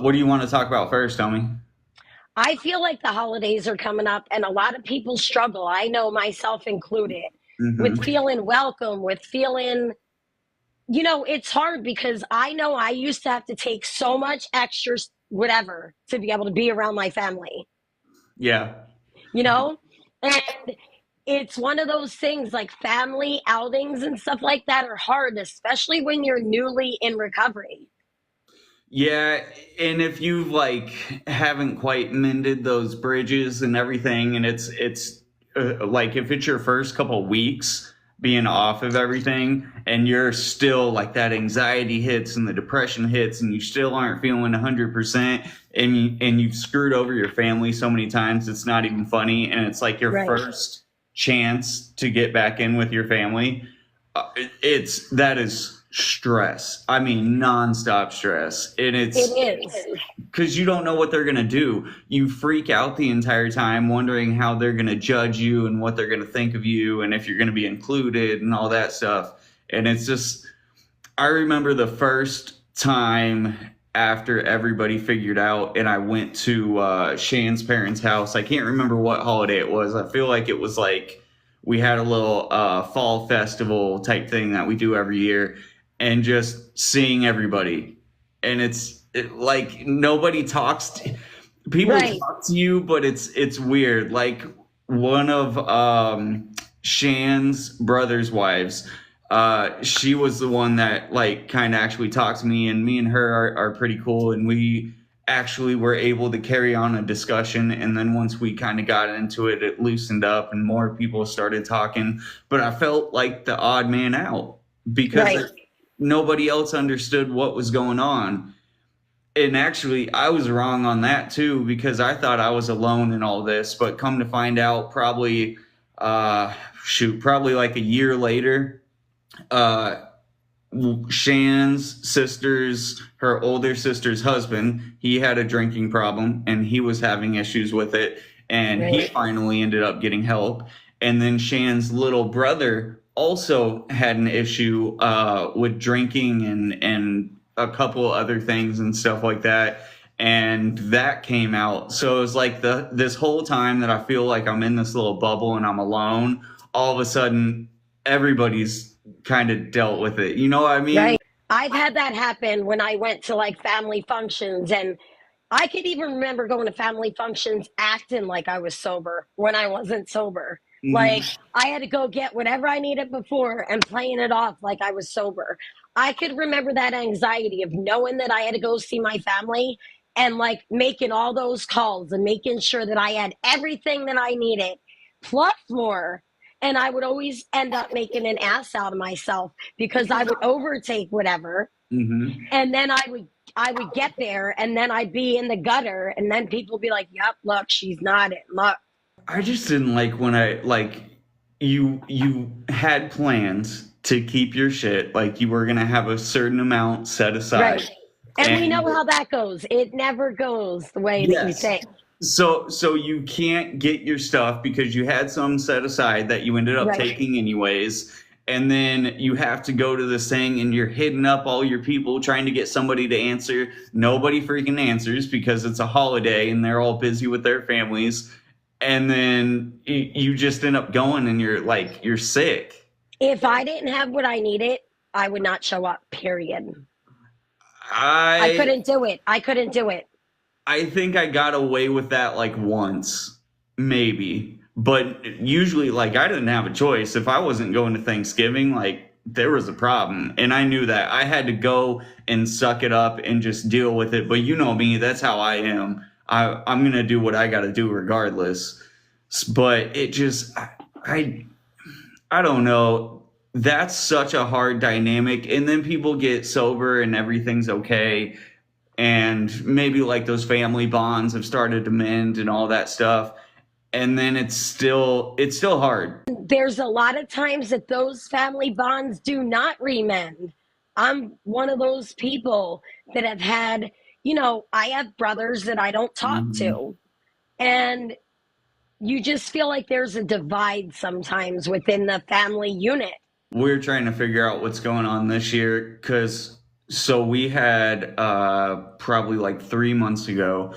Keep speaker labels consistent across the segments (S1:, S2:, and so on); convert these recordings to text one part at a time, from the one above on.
S1: What do you want to talk about first, Tommy?
S2: I feel like the holidays are coming up and a lot of people struggle. I know myself included with
S1: Hmm.
S2: feeling welcome, with feeling, it's hard because I know I used to have to take so much extra whatever to be able to be around my family,
S1: Yeah.
S2: you know? And it's one of those things like family outings and stuff like that are hard, especially when you're newly in recovery.
S1: Yeah, and if you like haven't quite mended those bridges and everything, and it's like if it's your first couple weeks being off of everything, and you're still like that anxiety hits and the depression hits, and you still aren't feeling 100%, and you've screwed over your family so many times, it's not even funny, and it's like your
S2: Right.
S1: first chance to get back in with your family. It's that is stress. I mean, nonstop stress. And
S2: It
S1: it's
S2: is.
S1: because you don't know what they're going to do. You freak out the entire time, wondering how they're going to judge you and what they're going to think of you and if you're going to be included and all that stuff. And it's just, I remember the first time after everybody figured out and I went to Shan's parents' house. I can't remember what holiday it was. I feel like it was like we had a little fall festival type thing that we do every year and just seeing everybody. And like nobody talks to, people
S2: Right.
S1: talk to you, but it's weird. Like one of Shan's brother's wives, she was the one that like kind of actually talked to me, and me and her are pretty cool, and we actually were able to carry on a discussion. And then once we kind of got into it, it loosened up and more people started talking. But I felt like the odd man out because
S2: Right.
S1: nobody else understood what was going on. And actually, I was wrong on that too because I thought I was alone in all this. But come to find out, uh, probably like a year later, uh, Shan's her older sister's husband, he had a drinking problem and he was having issues with it. And he
S2: Right.
S1: finally ended up getting help. And then Shan's little brother also had an issue with drinking and a couple other things and stuff like that. And that came out. So it was like this whole time that I feel like I'm in this little bubble and I'm alone, all of a sudden everybody's kind of dealt with it. You know what I mean?
S2: Right. I've had that happen when I went to like family functions, and I could even remember going to family functions acting like I was sober when I wasn't sober. Like
S1: Hmm.
S2: I had to go get whatever I needed before and playing it off like I was sober. I could remember that anxiety of knowing that I had to go see my family and like making all those calls and making sure that I had everything that I needed plus more. And I would always end up making an ass out of myself because I would overtake whatever,
S1: Hmm.
S2: and then I would get there and then I'd be in the gutter and then people would be like, "Yep, look, she's not it. Look."
S1: I just didn't like when I like you had plans to keep your shit, like you were gonna have a certain amount set aside.
S2: Right. And we know
S1: And
S2: how that goes. It never goes the way that you
S1: yes.
S2: think.
S1: So you can't get your stuff because you had some set aside that you ended up
S2: Right.
S1: taking anyways. And then you have to go to this thing and you're hitting up all your people trying to get somebody to answer. Nobody freaking answers because it's a holiday and they're all busy with their families. And then you just end up going and you're like, you're sick.
S2: If I didn't have what I needed, I would not show up, period. I
S1: I
S2: couldn't do it. I couldn't do it.
S1: I think I got away with that like once, maybe. But usually, like, I didn't have a choice. If I wasn't going to Thanksgiving, like, there was a problem. And I knew that. I had to go and suck it up and just deal with it. But you know me, that's how I am. I'm going to do what I got to do regardless. But it just, I, I don't know. That's such a hard dynamic. And then people get sober and everything's okay, and maybe like those family bonds have started to mend and all that stuff, and then it's still hard.
S2: There's a lot of times that those family bonds do not remend. I'm one of those people that have had, I have brothers that I don't talk
S1: Mhm.
S2: to. And you just feel like there's a divide sometimes within the family unit.
S1: We're trying to figure out what's going on this year because So we had probably like 3 months ago,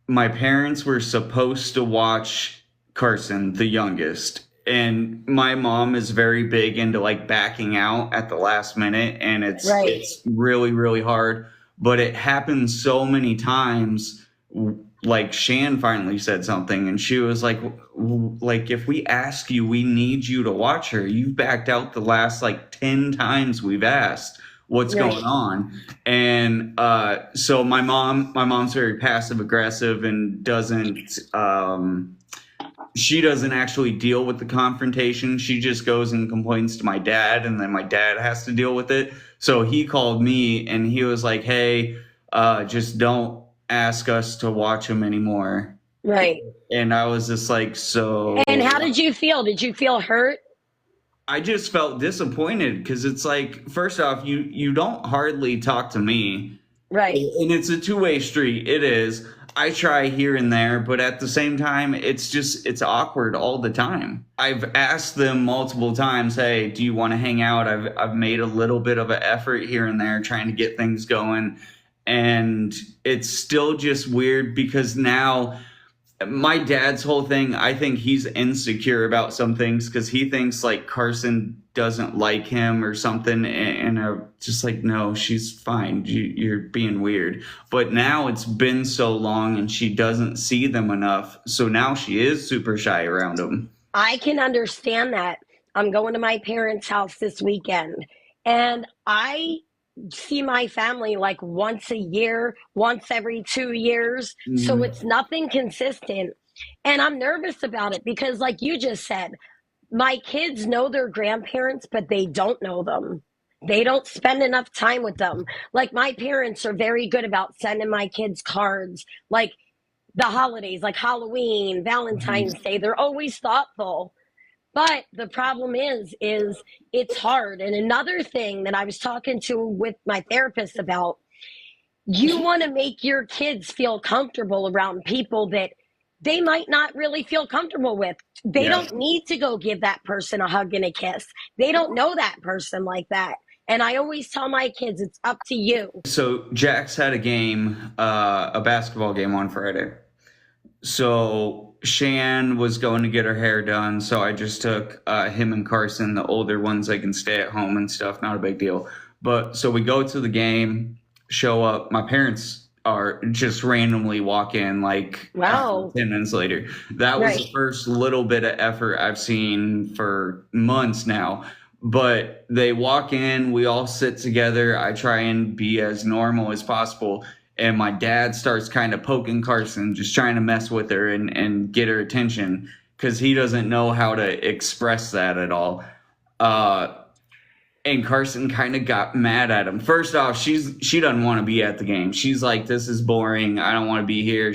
S1: my parents were supposed to watch Carson, the youngest. And my mom is very big into like backing out at the last minute, and
S2: Right.
S1: it's really really hard, but it happens so many times. Like Shan finally said something and she was like, if we ask you, we need you to watch her. You've backed out the last like 10 times we've asked. What's going
S2: Right.
S1: on? And so my mom's very passive aggressive and doesn't she doesn't actually deal with the confrontation. She just goes and complains to my dad, and then my dad has to deal with it. So he called me and he was like, hey, just don't ask us to watch him anymore.
S2: Right.
S1: And I was just like, so
S2: And how did you feel? Did you feel hurt?
S1: I just felt disappointed because it's like, first off, you don't hardly talk to me,
S2: Right.
S1: and it's a two-way street. It is. I try here and there, but at the same time, it's awkward all the time. I've asked them multiple times, "Hey, do you want to hang out?" I've made a little bit of an effort here and there trying to get things going, and it's still just weird because now my dad's whole thing, I think he's insecure about some things because he thinks like Carson doesn't like him or something. And just like, no, she's fine. You're being weird. But now it's been so long and she doesn't see them enough. So now she is super shy around him.
S2: I can understand that. I'm going to my parents' house this weekend, and I see my family like once a year, once every 2 years. So
S1: Mm,
S2: it's nothing consistent. And I'm nervous about it because, like you just said, my kids know their grandparents, but they don't know them. They don't spend enough time with them. Like, my parents are very good about sending my kids cards, like the holidays, like Halloween, Valentine's
S1: mhm.
S2: Day. They're always thoughtful. But the problem is it's hard. And another thing that I was talking to with my therapist about, you want to make your kids feel comfortable around people that they might not really feel comfortable with. They
S1: Yeah.
S2: don't need to go give that person a hug and a kiss. They don't know that person like that. And I always tell my kids, it's up to you.
S1: So Jax had a game, a basketball game on Friday. So Shan was going to get her hair done, so I just took him and Carson, the older ones. They can stay at home and stuff, not a big deal. But so we go to the game, show up. My parents are just randomly walk in like
S2: Wow.
S1: 10 minutes later. That was the
S2: Right.
S1: first little bit of effort I've seen for months now. But they walk in, we all sit together. I try and be as normal as possible, and my dad starts kind of poking Carson, just trying to mess with her and get her attention because he doesn't know how to express that at all. Uh, and Carson kind of got mad at him. First off, she doesn't want to be at the game. She's like, "This is boring. I don't want to be here."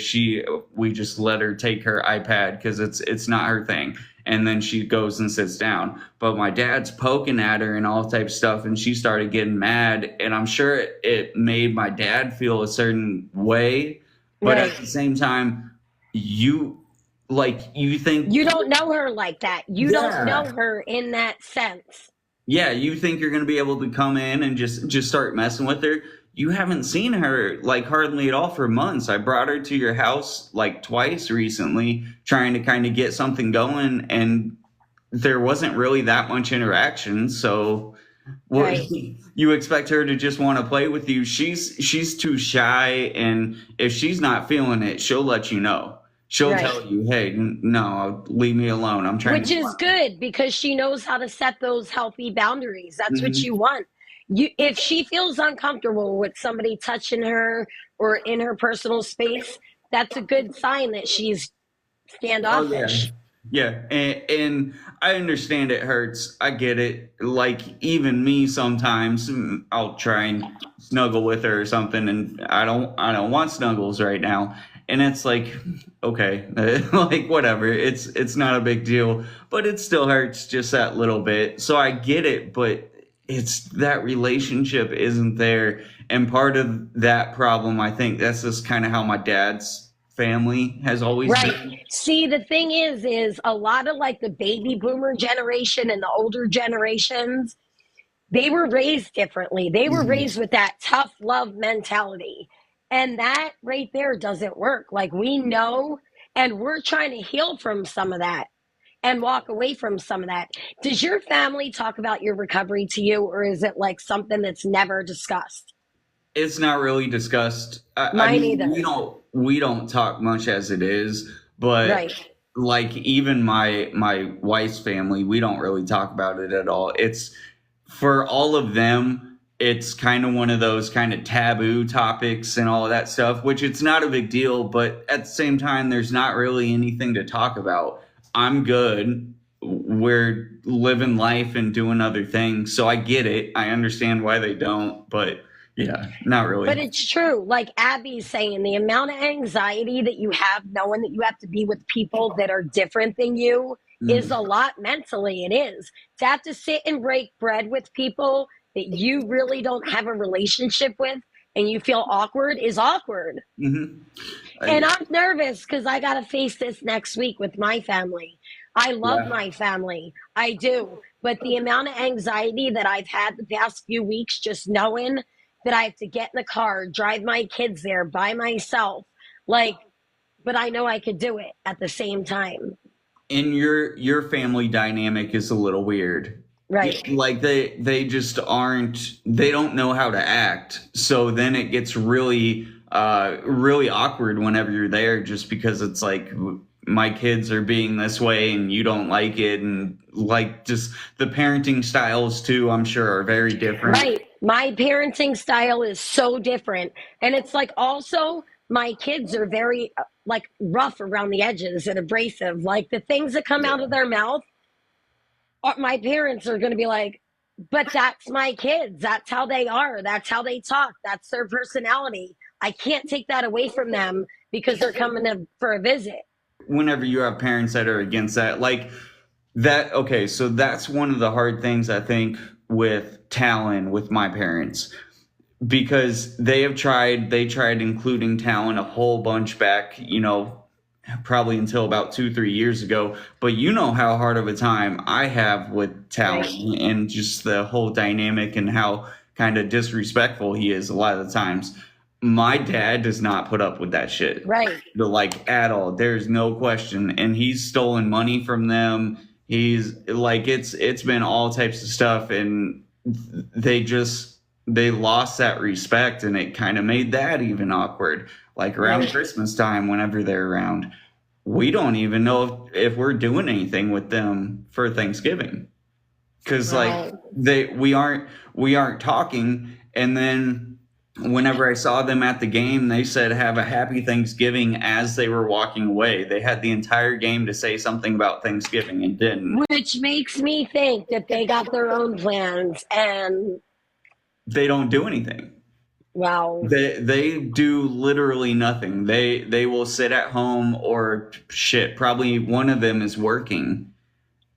S1: We just let her take her iPad because it's not her thing. And then she goes and sits down. But my dad's poking at her and all type of stuff, and she started getting mad. And I'm sure it made my dad feel a certain way. But at
S2: Right.
S1: the same time, you you think,
S2: You don't know her like that. You don't know
S1: yeah,
S2: her in that sense.
S1: yeah, you think you're going to be able to come in and just start messing with her. You haven't seen her like hardly at all for months. I brought her to your house like twice recently trying to kind of get something going, and there wasn't really that much interaction. So what,
S2: Right.
S1: you expect her to just want to play with you? She's too shy, and if she's not feeling it, she'll let you know. She'll
S2: Right.
S1: tell you, "Hey, no, leave me alone. I'm trying
S2: Which
S1: to."
S2: is good because she knows how to set those healthy boundaries. That's what
S1: Mhm.
S2: you want. You, if she feels uncomfortable with somebody touching her or in her personal space, that's a good sign that she's
S1: Oh yeah.
S2: standoffish.
S1: Yeah, and I understand it hurts. I get it. Like even me sometimes I'll try and snuggle with her or something and I don't want snuggles right now. And it's like okay, like whatever. It's not a big deal, but it still hurts just that little bit. So I get it, but it's that relationship isn't there. And part of that problem, I think that's just kind of how my dad's family has always
S2: Right.
S1: been.
S2: See, the thing is a lot of like the baby boomer generation and the older generations, They were raised differently. They were
S1: Mhm.
S2: raised with that tough love mentality. And that right there doesn't work. Like we know, and we're trying to heal from some of that and walk away from some of that. Does your family talk about your recovery to you, or is it like something that's never discussed?
S1: It's not really discussed. I
S2: Mine
S1: mean,
S2: either.
S1: we don't talk much as it is, but
S2: Right.
S1: like even my wife's family, we don't really talk about it at all. It's for all of them, it's kind of one of those kind of taboo topics and all of that stuff, which it's not a big deal, but at the same time, there's not really anything to talk about. I'm good. We're living life and doing other things. So I get it. I understand why they don't, but yeah, not
S2: But
S1: really.
S2: it's true. Like Abby's saying, the amount of anxiety that you have knowing that you have to be with people that are different than you is a
S1: Mm-hmm.
S2: lot mentally. It is. To have to sit and break bread with people that you really don't have a relationship with and you feel awkward is awkward.
S1: Mm-hmm.
S2: And I'm nervous because I got to face this next week with my family. I love
S1: Yeah.
S2: my family. I do. But the amount of anxiety that I've had the past few weeks, just knowing that I have to get in the car, drive my kids there by myself, like, but I know I could do it at the same time.
S1: And your family dynamic is a little weird.
S2: Right.
S1: Like they just aren't, they don't know how to act, so then it gets really awkward whenever you're there, just because it's like my kids are being this way and you don't like it, and like just the parenting styles too, I'm sure, are very different.
S2: Right. My parenting style is so different. And it's like also my kids are very like rough around the edges and abrasive. Like the things that come out of their mouth, my parents are going to be like, but that's my kids. That's how they are. That's how they talk. That's their personality. I can't take that away from them because they're coming for a visit.
S1: Whenever you have parents that are against that, like that, okay, so that's one of the hard things I think with Talon with my parents, because they tried including Talon a whole bunch back, probably until about 2 3 years ago. But you know how hard of a time I have with
S2: Right.
S1: Talon and just the whole dynamic and how kind of disrespectful he is a lot of the times. My dad does not put up with that shit,
S2: Right.
S1: like at all. There's no question, and he's stolen money from them. He's like it's been all types of stuff, and they just they lost that respect, and it kind of made that even awkward. Like around
S2: Right.
S1: Christmas time, whenever they're around, we don't even know if we're doing anything with them for Thanksgiving, because like
S2: Right.
S1: we aren't talking. And then whenever I saw them at the game, they said have a happy Thanksgiving as they were walking away. They had the entire game to say something about Thanksgiving and didn't.
S2: Which makes me think that they got their own plans and,
S1: They don't do anything.
S2: well,
S1: They do literally nothing. They will sit at home, or shit, probably one of them is working.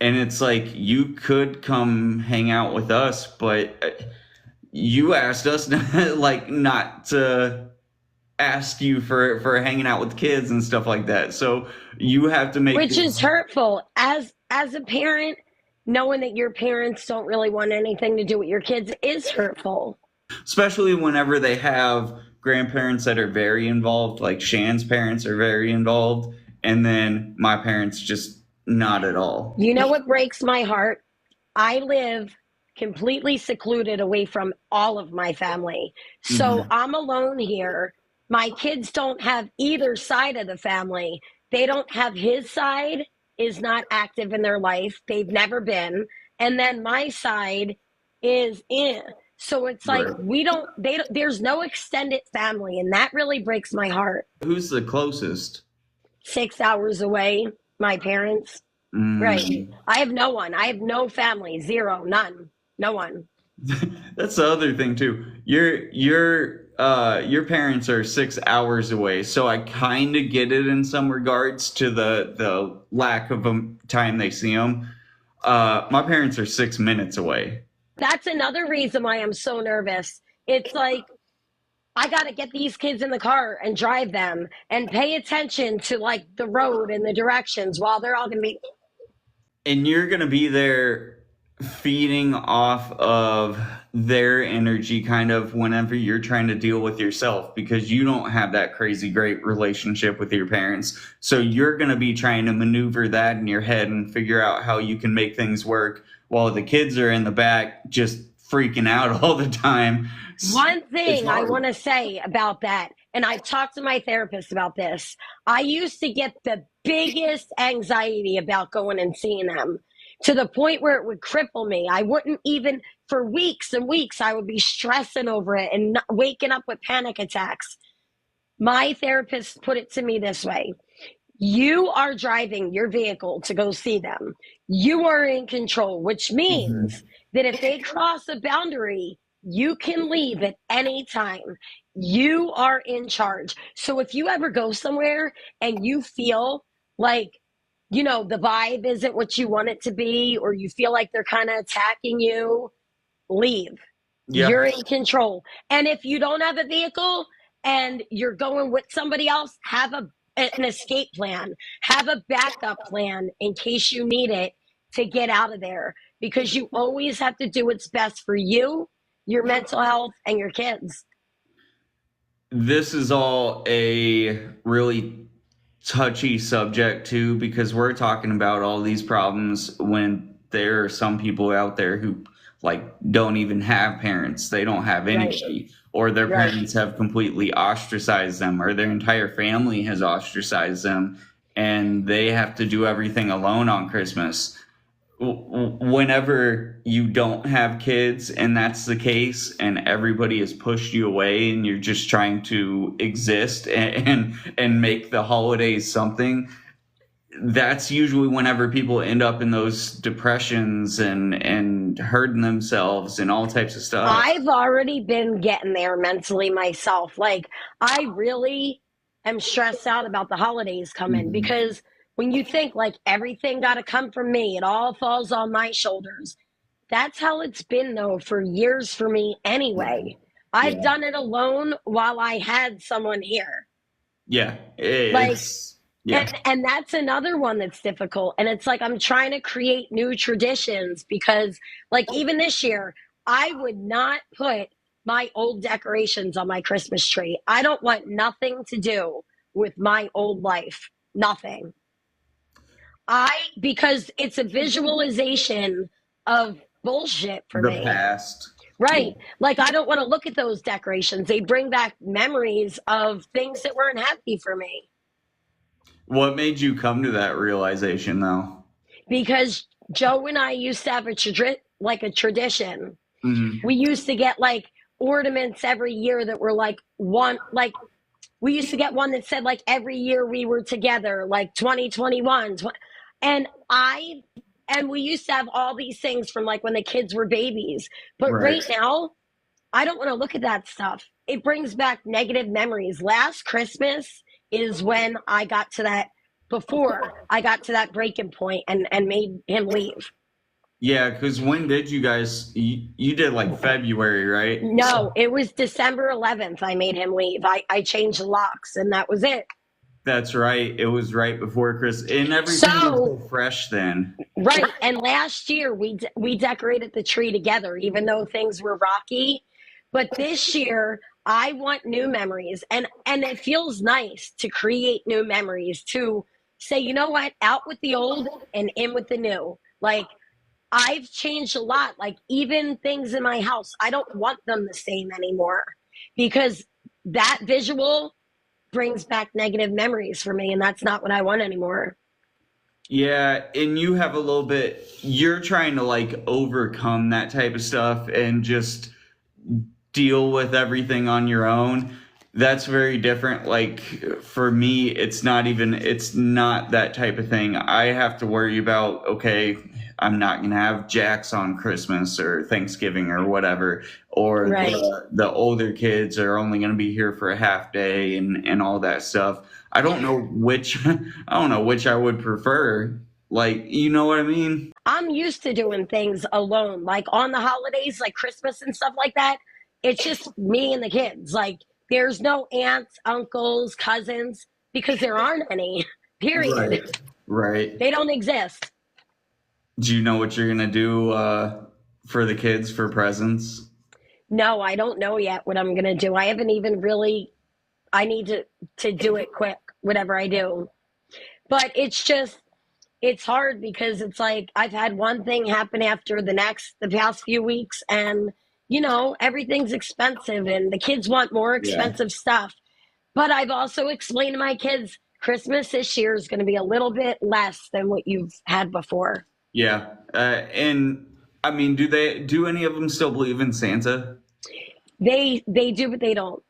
S1: And it's like, you could come hang out with us, but you asked us like not to ask you for hanging out with kids and stuff like that. So you have to make
S2: which
S1: this,
S2: is hurtful as a parent. Knowing that your parents don't really want anything to do with your kids is hurtful.
S1: especially whenever they have grandparents that are very involved, like Shan's parents are very involved, and then my parents just not at all.
S2: You know what breaks my heart? I live completely secluded away from all of my family. So
S1: Mhm.
S2: I'm alone here. My kids don't have either side of the family. They don't have his side is not active in their life. They've never been. And then my side is in. So it's like
S1: Right.
S2: we don't they don't, there's no extended family and that really breaks my heart.
S1: Who's the closest?
S2: 6 hours away, my parents. Right.
S1: Mm.
S2: I have no one. I have no family. Zero. None. No one.
S1: That's the other thing too. Your parents are 6 hours away, so I kind of get it in some regards to the lack of time they see them. My parents are 6 minutes away.
S2: That's another reason why I'm so nervous. It's like I got to get these kids in the car and drive them and pay attention to like the road and the directions while they're all going to be
S1: And you're gonna be there feeding off of their energy kind of whenever you're trying to deal with yourself, because you don't have that crazy great relationship with your parents. So you're going to be trying to maneuver that in your head and figure out how you can make things work while the kids are in the back just freaking out all the time.
S2: One
S1: It's
S2: thing I
S1: hard.
S2: want to say about that, and I've talked to my therapist about this, I used to get the biggest anxiety about going and seeing them to the point where it would cripple me. I wouldn't even, for weeks and weeks, I would be stressing over it and waking up with panic attacks. My therapist put it to me this way: you are driving your vehicle to go see them. You are in control, which means
S1: Mhm.
S2: that if they cross a boundary, you can leave at any time. You are in charge. So if you ever go somewhere and you feel like, the vibe isn't what you want it to be, or you feel like they're kind of attacking you, leave.
S1: Yeah.
S2: You're in control. And if you don't have a vehicle and you're going with somebody else, have an escape plan, have a backup plan in case you need it to get out of there, because you always have to do what's best for you, your mental health, and your kids.
S1: This is all a really touchy subject too, because we're talking about all these problems when there are some people out there who like don't even have parents. They don't have
S2: Right,
S1: anybody, or their
S2: right.
S1: parents have completely ostracized them, or their entire family has ostracized them, and they have to do everything alone on Christmas. Whenever you don't have kids and that's the case, and everybody has pushed you away and you're just trying to exist and make the holidays something, that's usually whenever people end up in those depressions and hurting themselves and all types of stuff.
S2: I've already been getting there mentally myself. Like, I really am stressed out about the holidays coming,
S1: Mhm.
S2: because when you think like everything got to come from me, it all falls on my shoulders. That's how it's been, though, for years for me anyway. I've
S1: Yeah.
S2: done it alone while I had someone here.
S1: Yeah.
S2: Like,
S1: It's,
S2: and
S1: yeah.
S2: and that's another one that's difficult. And it's like I'm trying to create new traditions, because like even this year, I would not put my old decorations on my Christmas tree. I don't want nothing to do with my old life. Nothing. Because it's a visualization of bullshit for
S1: The
S2: me.
S1: past. Yeah.
S2: Right. Like I don't want to look at those decorations. They bring back memories of things that weren't happy for me.
S1: What made you come to that realization though?
S2: Because Joe and I used to have a tradition. We
S1: Mhm.
S2: used to get like ornaments every year that were like one, like we used to get one that said like every year we were together, like 2021. And I, and we used to have all these things from like when the kids were babies. But
S1: Right.
S2: right now, I don't want to look at that stuff. It brings back negative memories. Last Christmas is when I got to that, before I got to that breaking point and made him leave.
S1: Yeah, because when did you guys? You did like February, right?
S2: No, it was December 11th I made him leave. I changed the locks and that was it.
S1: That's right. It was right before Christmas, and everything was
S2: So,
S1: so fresh then.
S2: right. And last year we decorated the tree together, even though things were rocky. But this year I want new memories, and it feels nice to create new memories, to say, you know what, out with the old and in with the new. Like I've changed a lot. Like even things in my house, I don't want them the same anymore, because that visual brings back negative memories for me, and that's not what I want anymore.
S1: Yeah, and you have a little bit. You're trying to like overcome that type of stuff and just deal with everything on your own. That's very different. Like for me, it's not that type of thing. I have to worry about, okay, I'm not going to have Jacks on Christmas or Thanksgiving or whatever, or
S2: Right.
S1: the older kids are only going to be here for a half day and all that stuff. I don't know which, I don't know which I would prefer. Like, you know what I mean?
S2: I'm used to doing things alone, like on the holidays, like Christmas and stuff like that. It's just me and the kids. Like there's no aunts, uncles, cousins, because there aren't any, period.
S1: Right. Right.
S2: They don't exist.
S1: Do you know what you're gonna do for the kids for presents?
S2: No, I don't know yet what I'm gonna do. I haven't even really. I need to do it quick, whatever I do. But it's just it's hard because it's like I've had one thing happen after the next the past few weeks, and everything's expensive and the kids want more
S1: Yeah.
S2: expensive stuff. But I've also explained to my kids Christmas this year is going to be a little bit less than what you've had before.
S1: Yeah. And I mean, do any of them still believe in Santa?
S2: They do, but they don't.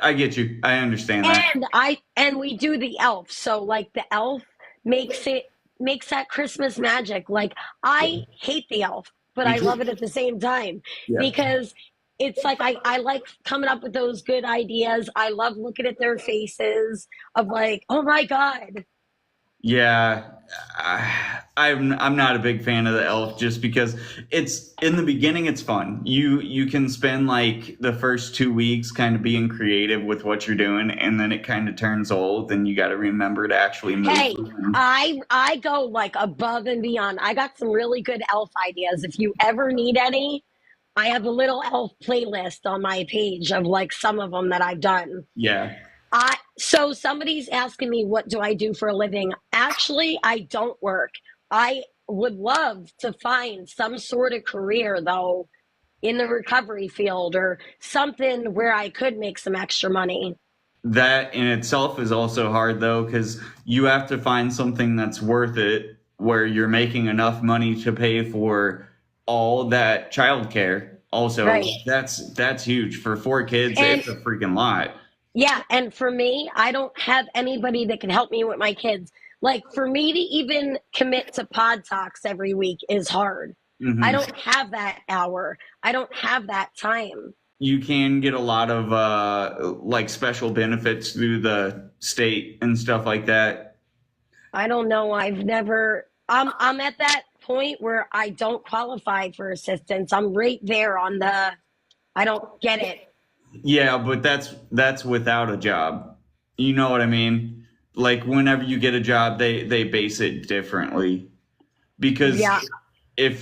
S1: I get you. I understand that.
S2: And we do the elf. So like the elf makes it makes that Christmas magic. Like I hate the elf, but
S1: Me
S2: I
S1: too.
S2: love it at the same time
S1: Yeah.
S2: because it's like I like coming up with those good ideas. I love looking at their faces of like, oh my God.
S1: Yeah, I'm not a big fan of the elf just because it's in the beginning it's fun. You can spend like the first 2 weeks kind of being creative with what you're doing, and then it kind of turns old, and you got to remember to actually move.
S2: Hey, I go like above and beyond. I got some really good elf ideas. If you ever need any, I have a little elf playlist on my page of like some of them that I've done.
S1: Yeah,
S2: I so somebody's asking me what do I do for a living? Actually, I don't work. I would love to find some sort of career though in the recovery field or something where I could make some extra money.
S1: that in itself is also hard though because you have to find something that's worth it where you're making enough money to pay for all that childcare. Also,
S2: Right.
S1: that's huge for 4 kids.
S2: And
S1: It's a freaking lot.
S2: yeah, and for me, I don't have anybody that can help me with my kids. Like for me to even commit to PodTox every week is hard. I
S1: Hmm.
S2: don't have that hour. I don't have that time.
S1: You can get a lot of like special benefits through the state and stuff like that.
S2: I don't know. I've never I'm at that point where I don't qualify for assistance. I'm right there on the I don't get it.
S1: Yeah, but that's without a job. You know what I mean? Like whenever you get a job, they base it differently because
S2: Yeah.
S1: if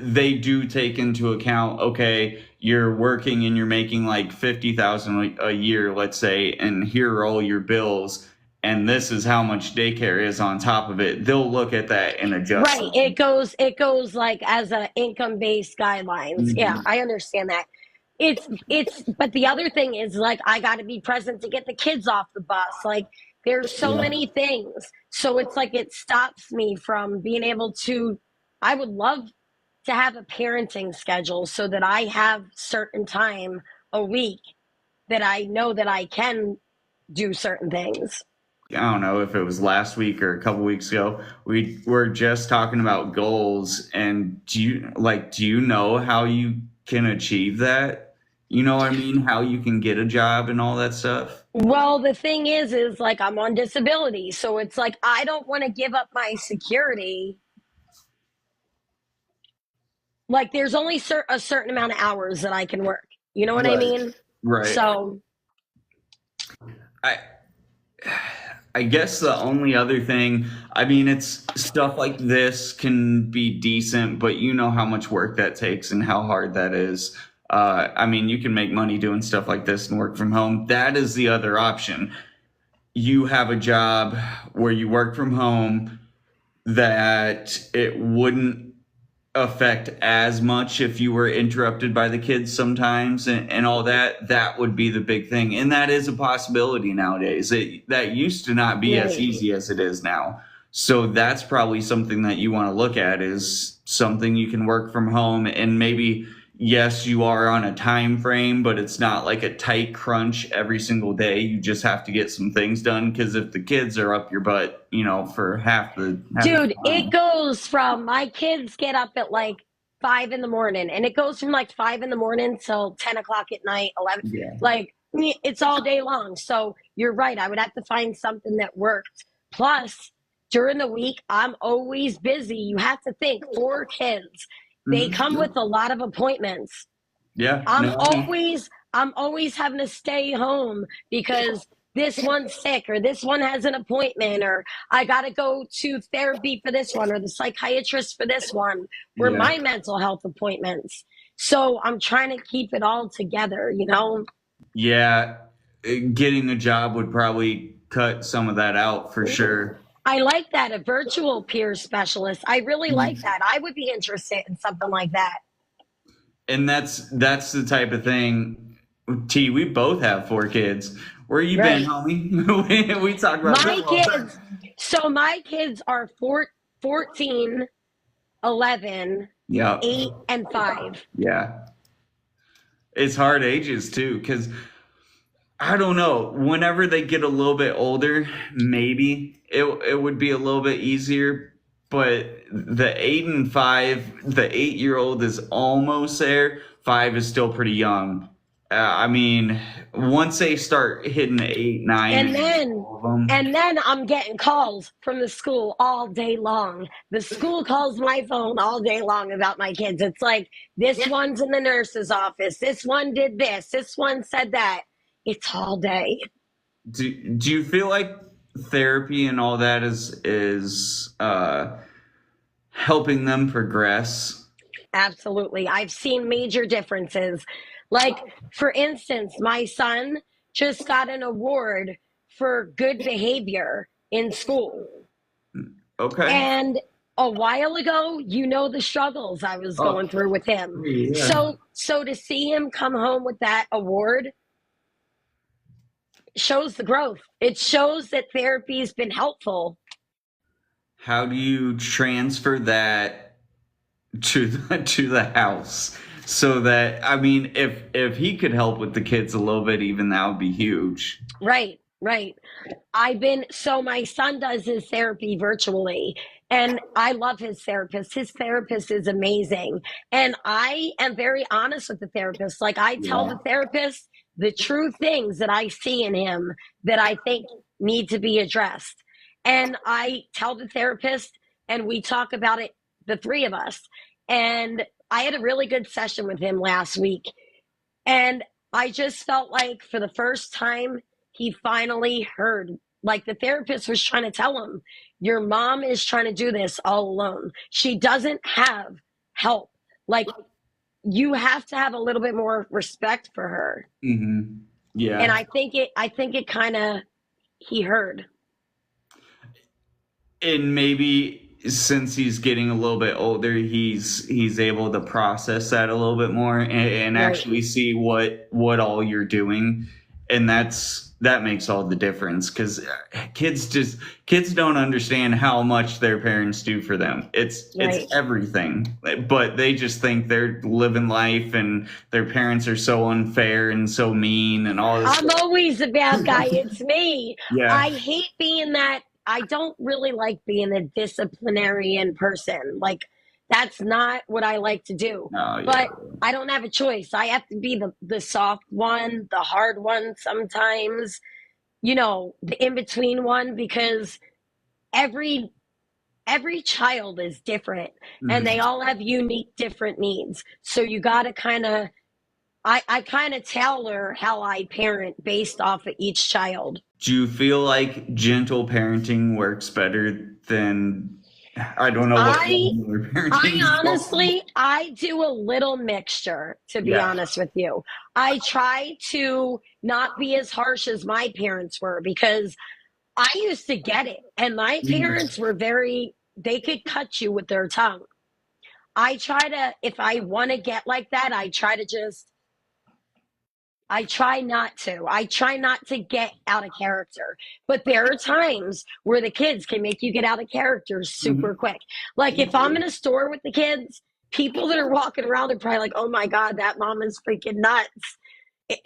S1: they do take into account, okay, you're working and you're making like 50,000 a year, let's say, and here are all your bills, and this is how much daycare is on top of it. They'll look at that and adjust
S2: Right.
S1: something.
S2: It goes like as a income based guidelines. Yeah,
S1: Mhm.
S2: I understand that. It's but the other thing is like I got to be present to get the kids off the bus. Like there's so
S1: Yeah.
S2: many things. So it's like it stops me from being able to I would love to have a parenting schedule so that I have certain time a week that I know that I can do certain things.
S1: I don't know if it was last week or a couple weeks ago. We were just talking about goals, and do you know how you can achieve that? You know what I mean? How you can get a job and all that stuff?
S2: Well, the thing is like I'm on disability. So it's like I don't want to give up my security. Like there's only a certain amount of hours that I can work. You know what I
S1: Right.
S2: mean?
S1: Right.
S2: So,
S1: I I guess the only other thing, I mean, it's stuff like this can be decent, but you know how much work that takes and how hard that is. I mean, you can make money doing stuff like this and work from home. That is the other option. You have a job where you work from home that it wouldn't affect as much if you were interrupted by the kids sometimes and all that. That would be the big thing, and that is a possibility nowadays. That used to not be as
S2: right.
S1: easy as it is now. So that's probably something that you want to look at is something you can work from home, and maybe yes, you are on a time frame, but it's not like a tight crunch every single day. You just have to get some things done because if the kids are up your butt, for half the
S2: Dude, it
S1: time.
S2: goes from my kids get up at like 5 in the morning, and it goes from like 5 in the morning till 10 o'clock at night, 11.
S1: Yeah.
S2: Like it's all day long. So you're right. I would have to find something that worked. Plus, during the week, I'm always busy. You have to think 4 kids, they come
S1: Mhm.
S2: with a lot of appointments.
S1: Yeah.
S2: I'm
S1: No.
S2: always I'm always having to stay home because this one's sick, or this one has an appointment, or I got to go to therapy for this one, or the psychiatrist for this one, or
S1: Yeah.
S2: my mental health appointments. So I'm trying to keep it all together, you know?
S1: Yeah. Getting a job would probably cut some of that out for sure.
S2: I like that, a virtual peer specialist. I really like that. I would be interested in something like that.
S1: And that's the type of thing. T, we both have 4 kids. Where you been,
S2: Right.
S1: homie? We talk about
S2: My
S1: them all the time.
S2: kids, so my kids are 14, 11,
S1: Yeah.
S2: 8, and 5.
S1: Yeah. It's hard ages too, because I don't know. Whenever they get a little bit older, maybe it would be a little bit easier. But the 8 and 5, the 8-year-old is almost there. 5 is still pretty young. I mean, once they start hitting 8, 9,
S2: And then
S1: all of them.
S2: and then I'm getting calls from the school all day long. The school calls my phone all day long about my kids. It's like, this one's in the nurse's office. This one did this. This one said that. It's all day.
S1: Do you feel like therapy and all that is helping them progress?
S2: Absolutely. I've seen major differences. Like, for instance, my son just got an award for good behavior in school.
S1: Okay.
S2: And a while ago, you know, the struggles I was
S1: Oh,
S2: going through with him.
S1: yeah.
S2: So to see him come home with that award shows the growth. It shows that therapy's been helpful.
S1: How do you transfer that to the house so that, I mean, if he could help with the kids a little bit, even that would be huge.
S2: Right, right. So my son does his therapy virtually, and I love his therapist. His therapist is amazing. And I am very honest with the therapist. Like, I tell the
S1: Yeah.
S2: therapist the true things that I see in him that I think need to be addressed. And I tell the therapist, and we talk about it, the three of us. And I had a really good session with him last week. And I just felt like for the first time, he finally heard. Like, the therapist was trying to tell him, your mom is trying to do this all alone. She doesn't have help. Like, you have to have a little bit more respect for her.
S1: Hmm.
S2: And
S1: Yeah.
S2: I think it kind of, he heard.
S1: And maybe since he's getting a little bit older, he's able to process that a little bit more and
S2: Right.
S1: actually see what all you're doing, and that makes all the difference, because kids don't understand how much their parents do for them. It's
S2: Right.
S1: everything, but they just think they're living life and their parents are so unfair and so mean and all this
S2: I'm
S1: stuff.
S2: always the bad guy. It's me.
S1: Yeah.
S2: I hate being that. I don't really like being a disciplinarian person. Like, that's not what I like to do.
S1: Oh, yeah.
S2: But I don't have a choice. I have to be the soft one, the hard one sometimes, the in between one, because every every child is different, and they
S1: Mhm.
S2: all have unique different needs. So you got to I kind of tailor how I parent based off of each child.
S1: Do you feel like gentle parenting works better than, I don't know what
S2: I
S1: regular
S2: I
S1: parenting is called?
S2: honestly, I do a little mixture, to be
S1: Yeah.
S2: honest with you. I try to not be as harsh as my parents were, because I used to get it. And my
S1: Mhm.
S2: parents were they could cut you with their tongue. If I want to get like that, I try not to. I try not to get out of character. But there are times where the kids can make you get out of character super
S1: Mhm.
S2: quick. Like, if I'm in a store with the kids, people that are walking around are probably like, oh my God, that mom is freaking nuts.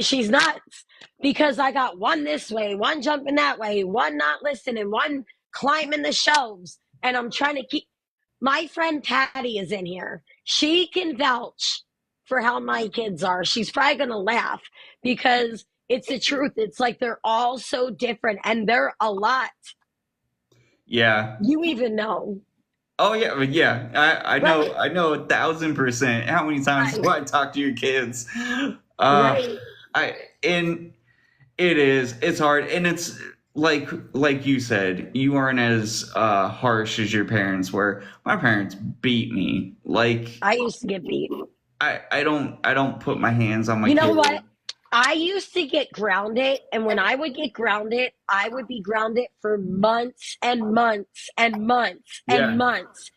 S2: She's nuts, because I got one this way, one jumping that way, one not listening, one climbing the shelves. And I'm trying to keep. My friend Patty is in here. She can vouch for how my kids are. She's probably going to laugh, because it's the truth. It's like they're all so different, and they're a lot.
S1: Yeah.
S2: You even know.
S1: Oh yeah, but yeah.
S2: Right,
S1: I know 1,000%. How many times do
S2: right,
S1: I talk to your kids? Uh
S2: right.
S1: I and It is. It's hard, and it's like you said, you aren't as harsh as your parents were. My parents beat me. Like
S2: I used to get beat.
S1: I don't put my hands on my
S2: You know
S1: kid.
S2: what? I used to get grounded, and when I would get grounded, I would be grounded for months and months and months and
S1: Yeah,
S2: months.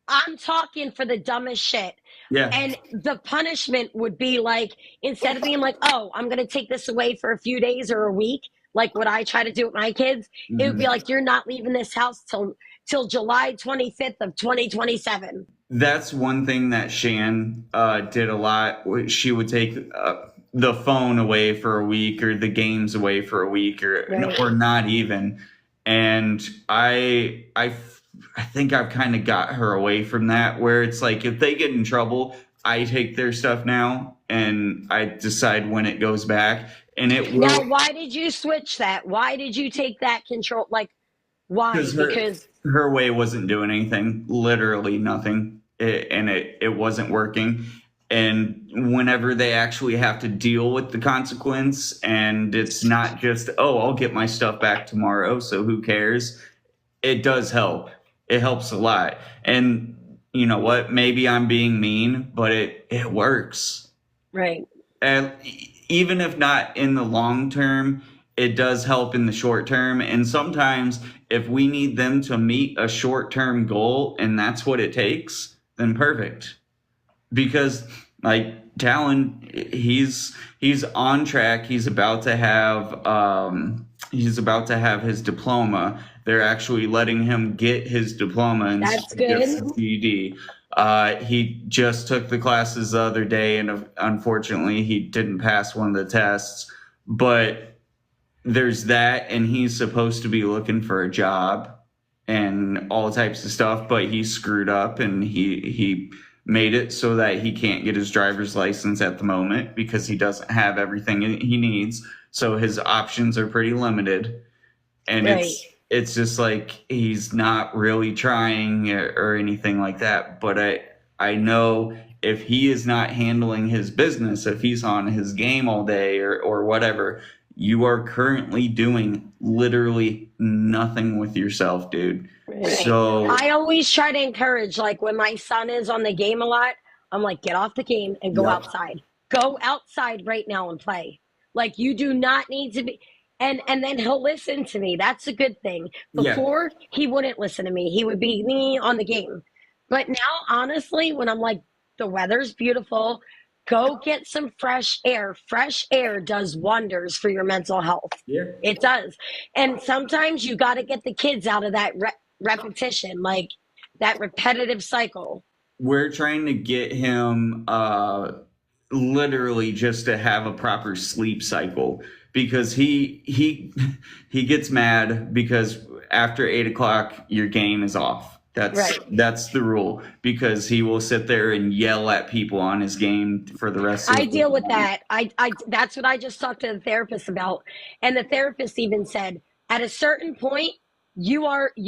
S2: I'm talking for the dumbest shit.
S1: yeah.
S2: And the punishment would be like, instead of being like, oh, I'm going to take this away for a few days or a week, like what I try to do with my kids, it would be
S1: Mhm.
S2: like, you're not leaving this house till July 25th of 2027.
S1: That's one thing that Shan did a lot. She would take the phone away for a week, or the games away for a week,
S2: Right.
S1: or not even. And I think I've kind of got her away from that. Where it's like if they get in trouble, I take their stuff now, and I decide when it goes back, and it
S2: Now,
S1: will.
S2: why did you switch that? Why did you take that control? Like, why?
S1: Because
S2: Because,
S1: her way wasn't doing anything, literally nothing, and it wasn't working. And whenever they actually have to deal with the consequence, and it's not just, oh, I'll get my stuff back tomorrow, so who cares? It does help. It helps a lot. And you know what? Maybe I'm being mean, but it works.
S2: right.
S1: And even if not in the long term, it does help in the short term. And sometimes, if we need them to meet a short term goal and that's what it takes, then perfect. Because like Talon, he's on track. He's about to have his diploma. They're actually letting him get his diploma instead
S2: That's
S1: of just
S2: good.
S1: the GED. He just took the classes the other day, and unfortunately, he didn't pass one of the tests. But there's that, and he's supposed to be looking for a job and all types of stuff. But he screwed up, and he made it so that he can't get his driver's license at the moment because he doesn't have everything he needs. So his options are pretty limited, and
S2: Right.
S1: it's just like he's not really trying or anything like that. But I know if he is not handling his business, if he's on his game all day or whatever, you are currently doing literally nothing with yourself, dude.
S2: Right.
S1: So
S2: I always try to encourage, like when my son is on the game a lot, I'm like, get off the game and go
S1: yep,
S2: outside. Go outside right now and play. Like you do not need to be, and then he'll listen to me. That's a good thing.
S1: yeah,
S2: Before he wouldn't listen to me. He would be me on the game. But now, honestly, when I'm like, the weather's beautiful, go get some fresh air. Fresh air does wonders for your mental health.
S1: yeah.
S2: It does. And sometimes you got to get the kids out of that repetition, like that repetitive cycle.
S1: We're trying to get him literally just to have a proper sleep cycle, because he gets mad because after 8 o'clock your game is off.
S2: Right.
S1: That's the rule, because he will sit there and yell at people on his game for the rest of
S2: I
S1: the
S2: deal with
S1: night.
S2: that. I that's what I just talked to the therapist about. And the therapist even said at a certain point you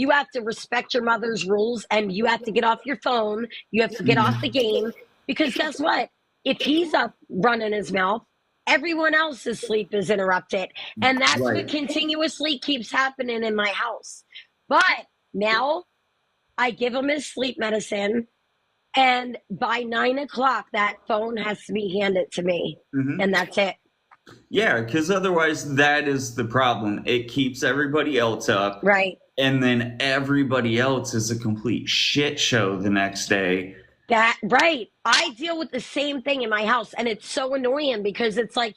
S2: have to respect your mother's rules and you have to get off your phone. You have to get off the game because guess what? If he's up running his mouth, everyone else's sleep is interrupted. And that's what
S1: Right.
S2: continuously keeps happening in my house. But now I give him his sleep medicine. And by 9 o'clock, that phone has to be handed to me.
S1: Hmm.
S2: And that's it.
S1: Yeah, because otherwise that is the problem. It keeps everybody else up,
S2: Right.
S1: and then everybody else is a complete shit show the next day.
S2: Right. I deal with the same thing in my house. And it's so annoying because it's like,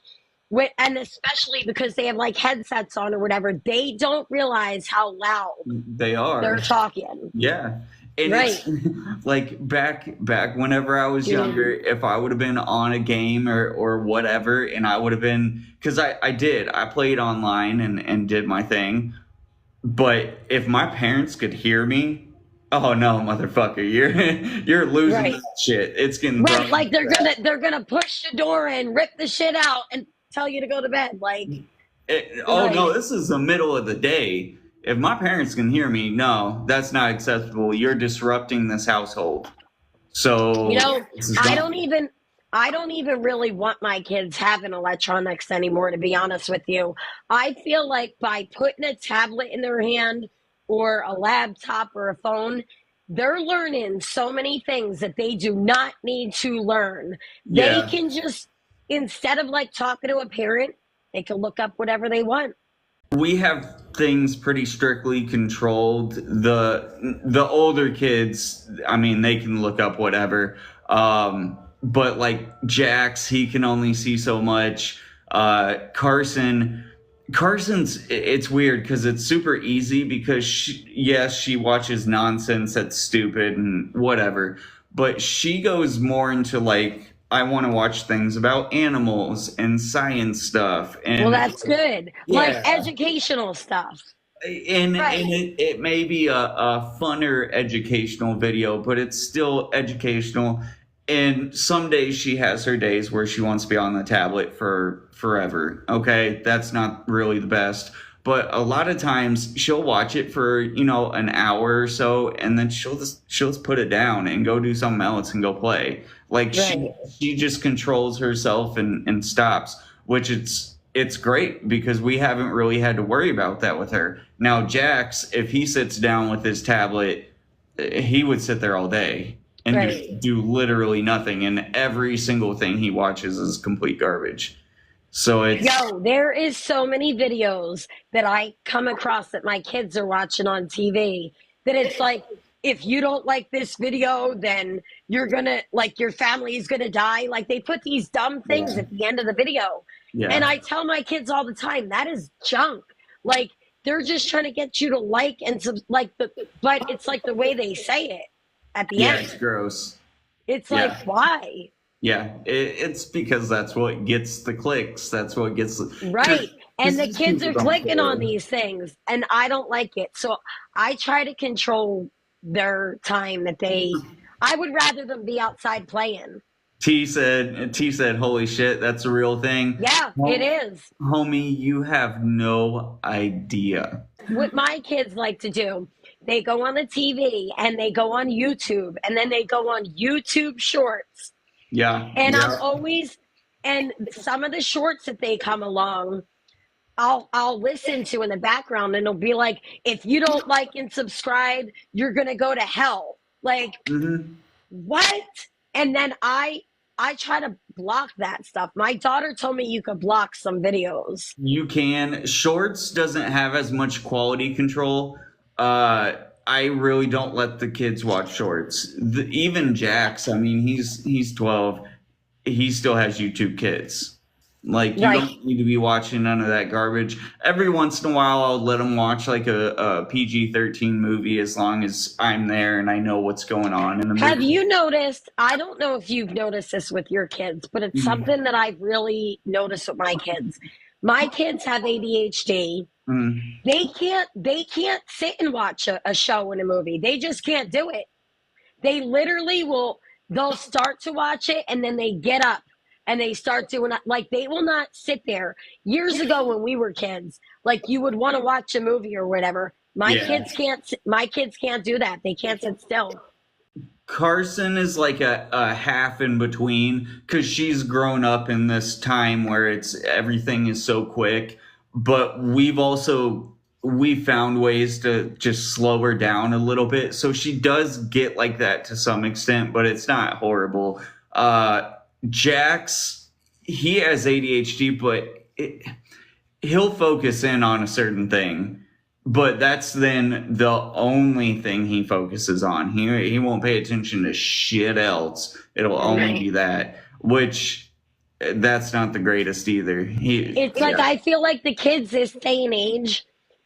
S2: and especially because they have like headsets on or whatever, they don't realize how loud
S1: They
S2: they're
S1: are.
S2: talking.
S1: Yeah. And
S2: Right.
S1: it's like back whenever I was
S2: Yeah.
S1: younger, if I would have been on a game or whatever, and I would have been, because I played online and did my thing. But if my parents could hear me, oh no, motherfucker, you're losing
S2: Right.
S1: that shit. It's getting
S2: Right.
S1: thrown in
S2: Like
S1: the trash.
S2: they're gonna push the door and rip the shit out and tell you to go to bed. Like,
S1: Oh no,
S2: right.
S1: this is the middle of the day. If my parents can hear me, no, that's not acceptable. You're disrupting this household.
S2: You
S1: So
S2: know,
S1: this is
S2: I
S1: gone.
S2: don't even I don't even really want my kids having electronics anymore, to be honest with you. I feel like by putting a tablet in their hand or a laptop or a phone, they're learning so many things that they do not need to learn. They
S1: Yeah.
S2: can just, instead of like talking to a parent, they can look up whatever they want.
S1: We have things pretty strictly controlled. The older kids, I mean, they can look up whatever. But like Jax, he can only see so much. Carson's it's weird because it's super easy because yes, she watches nonsense that's stupid and whatever, but she goes more into like I want to watch things about animals and science stuff
S2: Well,
S1: and
S2: that's good. Like
S1: yeah,
S2: educational stuff.
S1: and
S2: Right.
S1: it may be a funner educational video, but it's still educational. And some days she has her days where she wants to be on the tablet for forever. Okay, that's not really the best. But a lot of times she'll watch it for, an hour or so, and then she'll just put it down and go do something else and go play. Like
S2: Right.
S1: she just controls herself and stops, which it's great because we haven't really had to worry about that with her. Now, Jax, if he sits down with his tablet, he would sit there all day and
S2: Right.
S1: do literally nothing. And every single thing he watches is complete garbage. So it's,
S2: Yo, there is so many videos that I come across that my kids are watching on TV that it's like, if you don't like this video, then you're gonna like your family is gonna die. Like they put these dumb things
S1: yeah,
S2: at the end of the video. And
S1: yeah,
S2: I tell my kids all the time, that is junk. Like they're just trying to get you to like and like the but it's like the way they say it at the
S1: yeah, it's
S2: end.
S1: gross.
S2: It's like,
S1: Yeah,
S2: why?
S1: yeah. It's because that's what gets the clicks. That's what gets,
S2: Right. And
S1: because
S2: the
S1: these
S2: kids
S1: people
S2: are
S1: don't
S2: clicking on
S1: care.
S2: these things, and I don't like it. So I try to control their time that I would rather them be outside playing.
S1: T said, holy shit, that's a real thing.
S2: Yeah, it
S1: Well,
S2: is.
S1: homie, you have no idea.
S2: What my kids like to do, they go on the TV and they go on YouTube and then they go on YouTube shorts.
S1: Yeah,
S2: And I'm
S1: yeah.
S2: always, and some of the shorts that they come along, I'll listen to in the background and it'll be like, if you don't like and subscribe, you're gonna go to hell. Like,
S1: hmm
S2: what? And then I try to block that stuff. My daughter told me you could block some videos.
S1: You can. Shorts doesn't have as much quality control. I really don't let the kids watch shorts. Even Jax, I mean, he's 12. He still has YouTube Kids. Like you
S2: Right.
S1: don't need to be watching none of that garbage. Every once in a while, I'll let him watch like a PG-13 movie as long as I'm there and I know what's going on in the
S2: Have
S1: movie.
S2: you noticed? I don't know if you've noticed this with your kids, but it's
S1: Mhm.
S2: something that I've really noticed with my kids. My kids have ADHD.
S1: Mhm.
S2: They can't sit and watch a show and a movie. They just can't do it. They literally will they'll start to watch it and then they get up and they start doing it. Like they will not sit there. Years ago when we were kids, like you would want to watch a movie or whatever.
S1: Yeah.
S2: My kids can't do that. They can't sit still.
S1: Carson is like a half in between because she's grown up in this time where it's everything is so quick. But we found ways to just slow her down a little bit. So she does get like that to some extent, but it's not horrible. Jax, he has ADHD, but he'll focus in on a certain thing, but that's then the only thing he focuses on. He won't pay attention to shit else. It'll only
S2: Right.
S1: be that, which that's not the greatest either.
S2: It's like
S1: Yeah.
S2: I feel like the kids this day and age,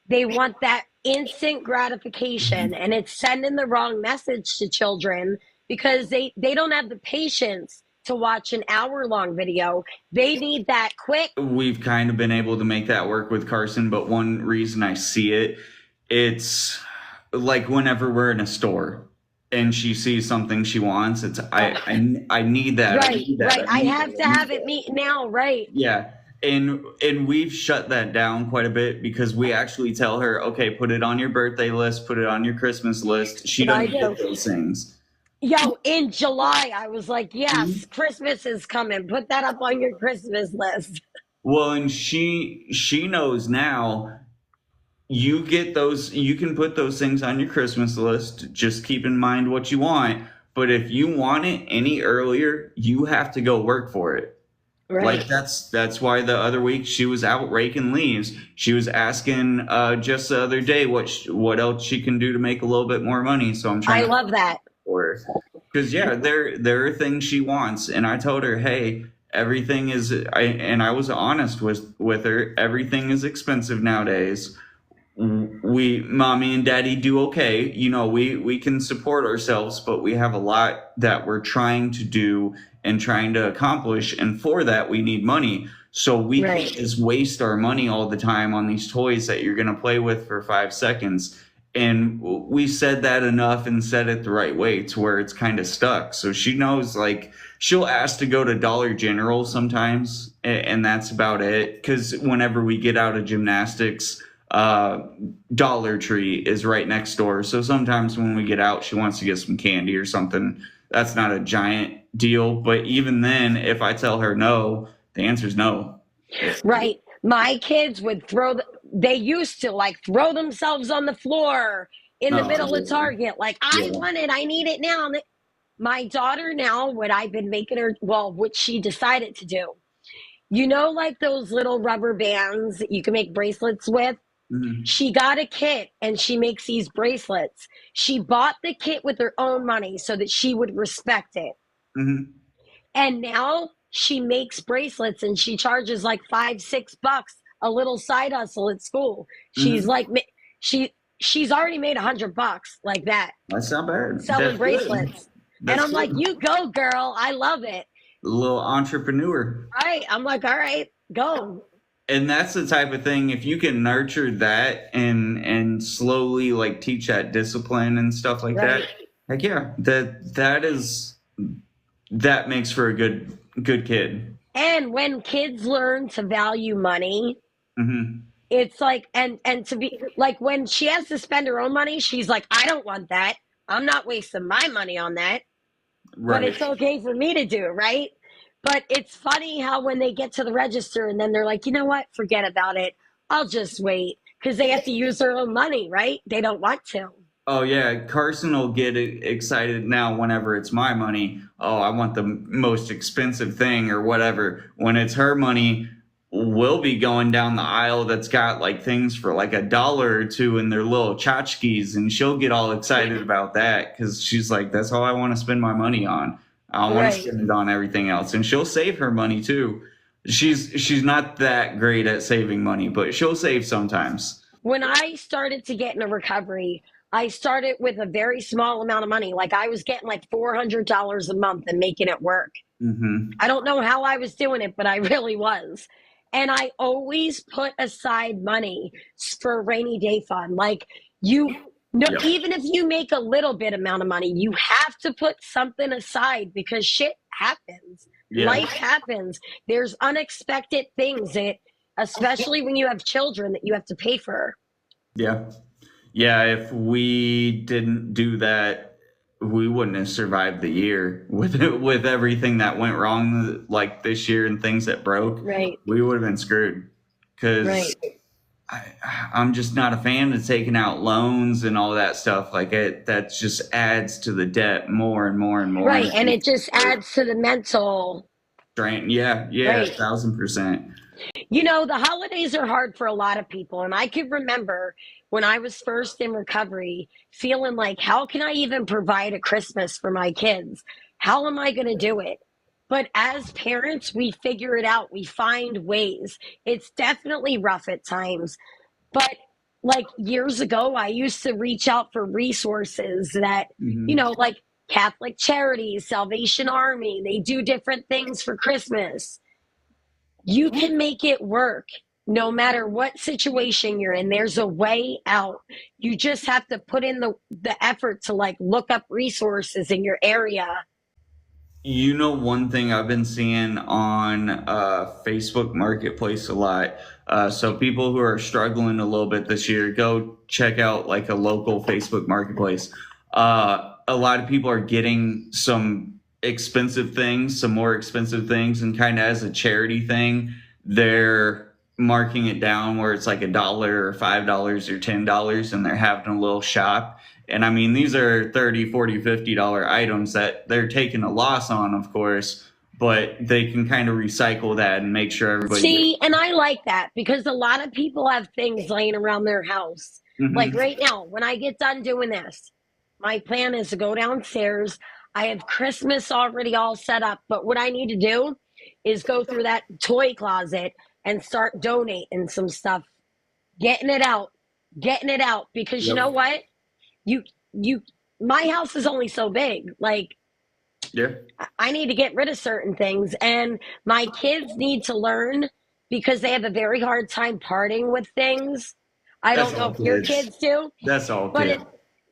S2: they want that instant gratification and it's sending the wrong message to children because they don't have the patience to watch an hour-long video. They need that quick.
S1: We've kind of been able to make that work with Carson, but one reason I see it, it's like whenever we're in a store and she sees something she wants, it's I need that. I
S2: Right,
S1: need that.
S2: right.
S1: I
S2: I
S1: need
S2: have
S1: that.
S2: to
S1: I need
S2: have it
S1: that.
S2: meet now, right?
S1: Yeah. And we've shut that down quite a bit because we actually tell her, okay, put it on your birthday list, put it on your Christmas list.
S2: That's
S1: She
S2: what I
S1: doesn't get
S2: do.
S1: those things.
S2: Yo, in July, I was like, yes,
S1: Mhm.
S2: Christmas is coming. Put that up on your Christmas list.
S1: Well, and she knows now. You get those, you can put those things on your Christmas list. Just keep in mind what you want. But if you want it any earlier, you have to go work for it. Like
S2: Right.
S1: that's why the other week she was out raking leaves. She was asking just the other day what else she can do to make a little bit more money. So I'm
S2: I
S1: trying to
S2: love that.
S1: for her. Because yeah, there are things she wants, and I told her, hey, everything is. I was honest with her. Everything is expensive nowadays. We mommy and daddy do okay, we can support ourselves, but we have a lot that we're trying to do and trying to accomplish, and for that we need money. So we can't
S2: Right.
S1: just waste our money all the time on these toys that you're going to play with for 5 seconds. And we said that enough and said it the right way to where it's kind of stuck. So she knows, like, she'll ask to go to Dollar General sometimes, and that's about it. Because whenever we get out of gymnastics, uh, Dollar Tree is right next door. So sometimes when we get out, she wants to get some candy or something. That's not a giant deal. But even then, if I tell her no, the answer is no.
S2: Right. My kids would they used to like throw themselves on the floor in the
S1: Oh,
S2: middle of Target, like,
S1: yeah.
S2: I
S1: Yeah.
S2: want it, I need it now. My daughter now, what I've been making her, well, what she decided to do, like those little rubber bands that you can make bracelets with?
S1: Mm-hmm.
S2: She got a kit and she makes these bracelets. She bought the kit with her own money so that she would respect it.
S1: Mm-hmm.
S2: And now she makes bracelets and she charges like $5, $6 a little side hustle at school. She's
S1: Mm-hmm.
S2: like, she's already made $100 like that
S1: That's not bad.
S2: selling
S1: That's good.
S2: bracelets. And
S1: That's
S2: I'm like,
S1: good.
S2: you go, girl. I love it.
S1: A little entrepreneur.
S2: Right. I'm like, all right, go.
S1: And that's the type of thing, if you can nurture that and slowly like teach that discipline and stuff like that,
S2: Right.
S1: heck yeah, that makes for a good kid.
S2: And when kids learn to value money,
S1: Hmm.
S2: it's like, and to be like, when she has to spend her own money, she's like, I don't want that. I'm not wasting my money on that. But
S1: Right.
S2: it's okay for me to do, right? But it's funny how when they get to the register and then they're like, you know what? Forget about it. I'll just wait because they have to use their own money, right? They don't want to.
S1: Oh yeah, Carson will get excited now whenever it's my money. Oh, I want the most expensive thing or whatever. When it's her money, we'll be going down the aisle that's got like things for like $1 or two in their little tchotchkes, and she'll get all excited about that because she's like, "That's all I want to spend my money on. I don't want to
S2: Right.
S1: spend it on everything else." And she'll save her money too. She's not that great at saving money, but she'll save sometimes.
S2: When I started to get into recovery, I started with a very small amount of money. Like I was getting like $400 a month and making it work.
S1: Hmm.
S2: I don't know how I was doing it, but I really was. And I always put aside money for a rainy day fund. Like you no,
S1: Yeah.
S2: even if you make a little bit amount of money, you have to put something aside because shit happens.
S1: Yeah.
S2: Life happens. There's unexpected things that, especially when you have children, that you have to pay for.
S1: Yeah. Yeah, if we didn't do that, we wouldn't have survived the year with everything that went wrong like this year and things that broke.
S2: Right.
S1: We would have been screwed
S2: Right.
S1: because I, I'm just not a fan of taking out loans and all that stuff. Like that just adds to the debt more and more and more.
S2: Right. And it just adds to the mental.
S1: Strain. Yeah, yeah,
S2: Right.
S1: 1,000%.
S2: The holidays are hard for a lot of people. And I can remember when I was first in recovery feeling like, how can I even provide a Christmas for my kids? How am I going to do it? But as parents, we figure it out. We find ways. It's definitely rough at times. But like years ago, I used to reach out for resources that,
S1: Hmm.
S2: like Catholic Charities, Salvation Army, they do different things for Christmas. You can make it work no matter what situation you're in. There's a way out. You just have to put in the effort to like look up resources in your area.
S1: One thing I've been seeing on Facebook Marketplace a lot. So people who are struggling a little bit this year, go check out like a local Facebook Marketplace. A lot of people are getting some expensive things, some more expensive things, and kind of as a charity thing, they're marking it down where it's like $1 or $5 or $10, and they're having a little shop. And I mean, these are 30, 40, $50 items that they're taking a loss on, of course, but they can kind of recycle that and make sure everybody gets.
S2: See, and I like that because a lot of people have things laying around their house. Like
S1: Mhm.
S2: right now, when I get done doing this, my plan is to go downstairs. I have Christmas already all set up, but what I need to do is go through that toy closet and start donating some stuff, getting it out, getting it out because you know
S1: Yep.
S2: what? You you my house is only so big. Like
S1: Yeah.
S2: I need to get rid of certain things, and my kids need to learn because they have a very hard time parting with things. I
S1: That's
S2: don't know
S1: all
S2: if your
S1: kids.
S2: kids do,
S1: That's all
S2: but
S1: kids.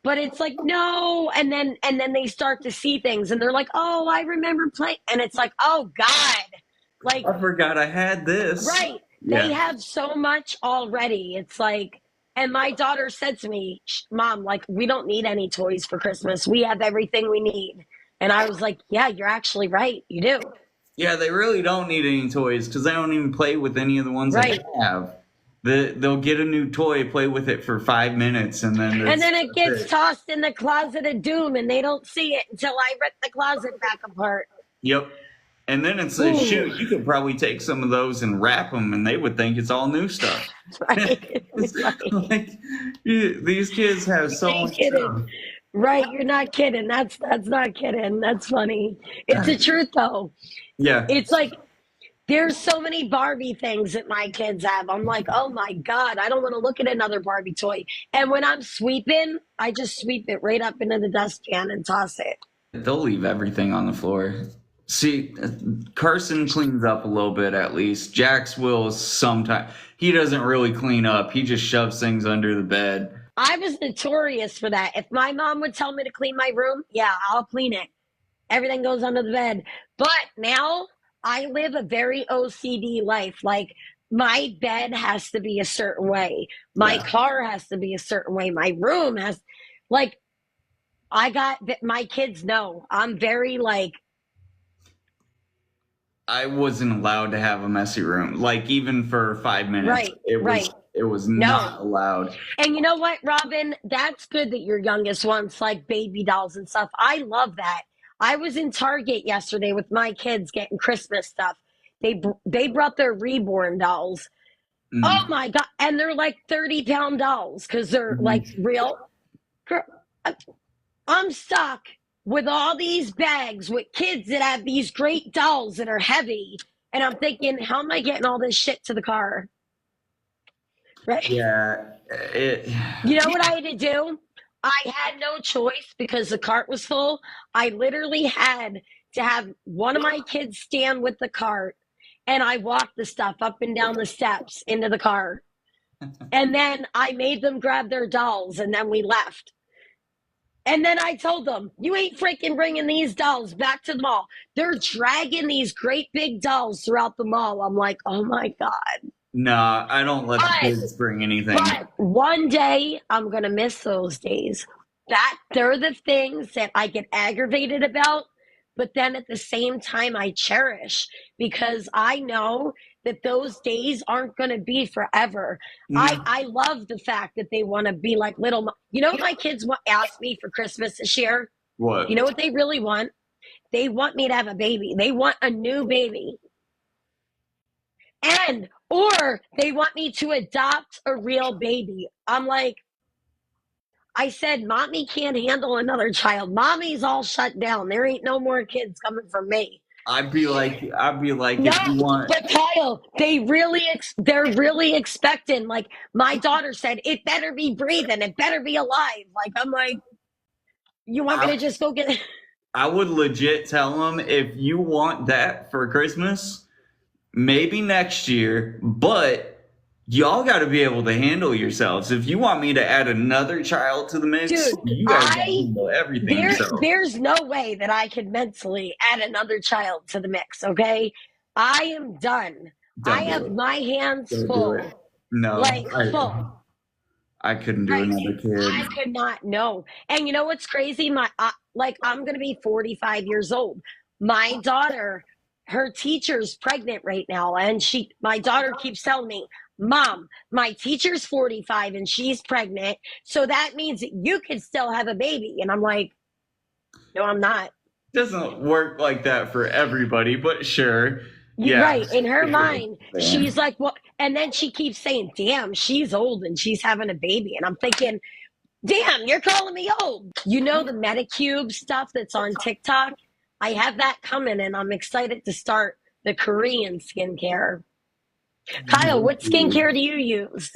S2: it's like no, and then they start to see things, and they're like, oh, I remember playing, and it's like, oh God, like
S1: I forgot I had this.
S2: right, they
S1: Yeah.
S2: have so much already. It's like, and my daughter said to me, Mom, like we don't need any toys for Christmas. We have everything we need. And I was like, yeah, you're actually right. You do.
S1: Yeah, they really don't need any toys because they don't even play with any of the ones they
S2: Right.
S1: have. They'll get a new toy, play with it for 5 minutes, and then
S2: And then it
S1: that's
S2: gets
S1: it.
S2: tossed in the closet of doom and they don't see it until I rip the closet back apart.
S1: Yep. And then it's a
S2: Ooh,
S1: shoot. You could probably take some of those and wrap them, and they would think it's all new stuff.
S2: right.
S1: It's
S2: right.
S1: like these kids have
S2: You
S1: so
S2: ain't
S1: much
S2: kidding.
S1: stuff.
S2: Right, you're not kidding. That's not kidding. That's funny. It's the truth though.
S1: Yeah,
S2: It's like there's so many Barbie things that my kids have. I'm like, oh my God, I don't want to look at another Barbie toy. And when I'm sweeping, I just sweep it right up into the dustpan and toss it.
S1: they'll leave everything on the floor. See, Carson cleans up a little bit at least. Jax will sometimes. He doesn't really clean up. He just shoves things under the bed.
S2: I was notorious for that. If my mom would tell me to clean my room, yeah, I'll clean it. Everything goes under the bed. But now I live a very OCD life. Like my bed has to be a certain way. My
S1: Yeah.
S2: car has to be a certain way. My room has, like, I got my kids know I'm very like,
S1: I wasn't allowed to have a messy room. Like even for 5 minutes,
S2: right,
S1: it was
S2: right.
S1: it was
S2: No.
S1: not allowed.
S2: And you know what, Robin? That's good that your youngest wants like baby dolls and stuff. I love that. I was in Target yesterday with my kids getting Christmas stuff. They brought their reborn dolls. Oh
S1: Mm.
S2: my God. And they're like 30-pound dolls because they're like
S1: Mhm.
S2: real. Girl, I'm stuck with all these bags with kids that have these great dolls that are heavy. And I'm thinking, how am I getting all this shit to the car? Right.
S1: Yeah, it.
S2: You know what I had to do? I had no choice because the cart was full. I literally had to have one of my kids stand with the cart and I walked the stuff up and down the steps into the car. And then I made them grab their dolls and then we left. And then I told them, you ain't freaking bringing these dolls back to the mall. They're dragging these great big dolls throughout the mall. I'm like, oh my God.
S1: Nah, I don't let the
S2: But
S1: kids bring anything.
S2: But one day I'm gonna miss those days. That they're the things that I get aggravated about, but then at the same time I cherish because I know that those days aren't gonna be forever.
S1: No.
S2: I love the fact that they want to be like little. You know what my kids asked me for Christmas this year? You know
S1: What?
S2: what they really want? They want me to have a baby. They want a new baby. And or they want me to adopt a real baby. I'm like, I said, mommy can't handle another child. Mommy's all shut down. There ain't no more kids coming from me.
S1: I'd be like,
S2: No,
S1: if you want,
S2: but Kyle, they're really expecting. Like my daughter said, it better be breathing. It better be alive. Like I'm like, you want me
S1: I,
S2: to just go get?
S1: I would legit tell them if you want that for Christmas, maybe next year, but y'all got to be able to handle yourselves. If you want me to add another child to the mix,
S2: Dude,
S1: you guys got to
S2: I
S1: handle everything yourself.
S2: there's no way that I could mentally add another child to the mix, okay? I am done. I
S1: Don't do
S2: have
S1: it.
S2: my hands
S1: Don't do it.
S2: full.
S1: No,
S2: Like full.
S1: I couldn't do
S2: Right.
S1: another kid.
S2: I could not know. And you know what's crazy? Like I'm going to be 45 years old. My daughter, her teacher's pregnant right now, and my daughter keeps telling me, "Mom, my teacher's 45 and she's pregnant, so that means that you could still have a baby." And I'm like, "No, I'm not."
S1: Doesn't work like that for everybody, but sure. Yeah.
S2: Right. In her mind,
S1: Yeah.
S2: she's like, "Well," and then she keeps saying, "Damn, she's old and she's having a baby." And I'm thinking, damn, you're calling me old. You know the Medicube stuff that's on TikTok? I have that coming and I'm excited to start the Korean skincare. Kyle, what skincare do you use?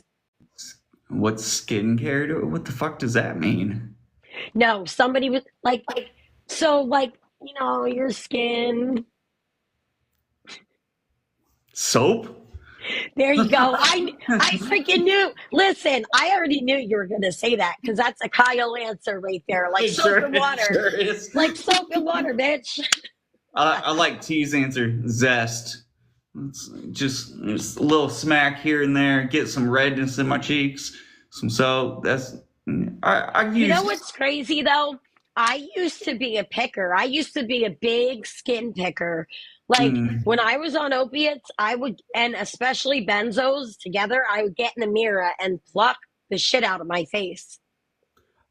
S1: What skincare? What the fuck does that mean?
S2: No, somebody was like, so like, your skin.
S1: Soap?
S2: There you go. I freaking knew. Listen, I already knew you were going to say that because that's a Kyle answer right there. Like soap and
S1: It
S2: water.
S1: sure is.
S2: Like soap and water, bitch.
S1: I like T's answer. Zest. It's just a little smack here and there. Get some redness in my cheeks. Some soap. I've
S2: You know
S1: used.
S2: what's crazy though? I used to be a picker. I used to be a big skin picker. Like
S1: Mm,
S2: when I was on opiates, I would, and especially benzos together, I would get in the mirror and pluck the shit out of my face.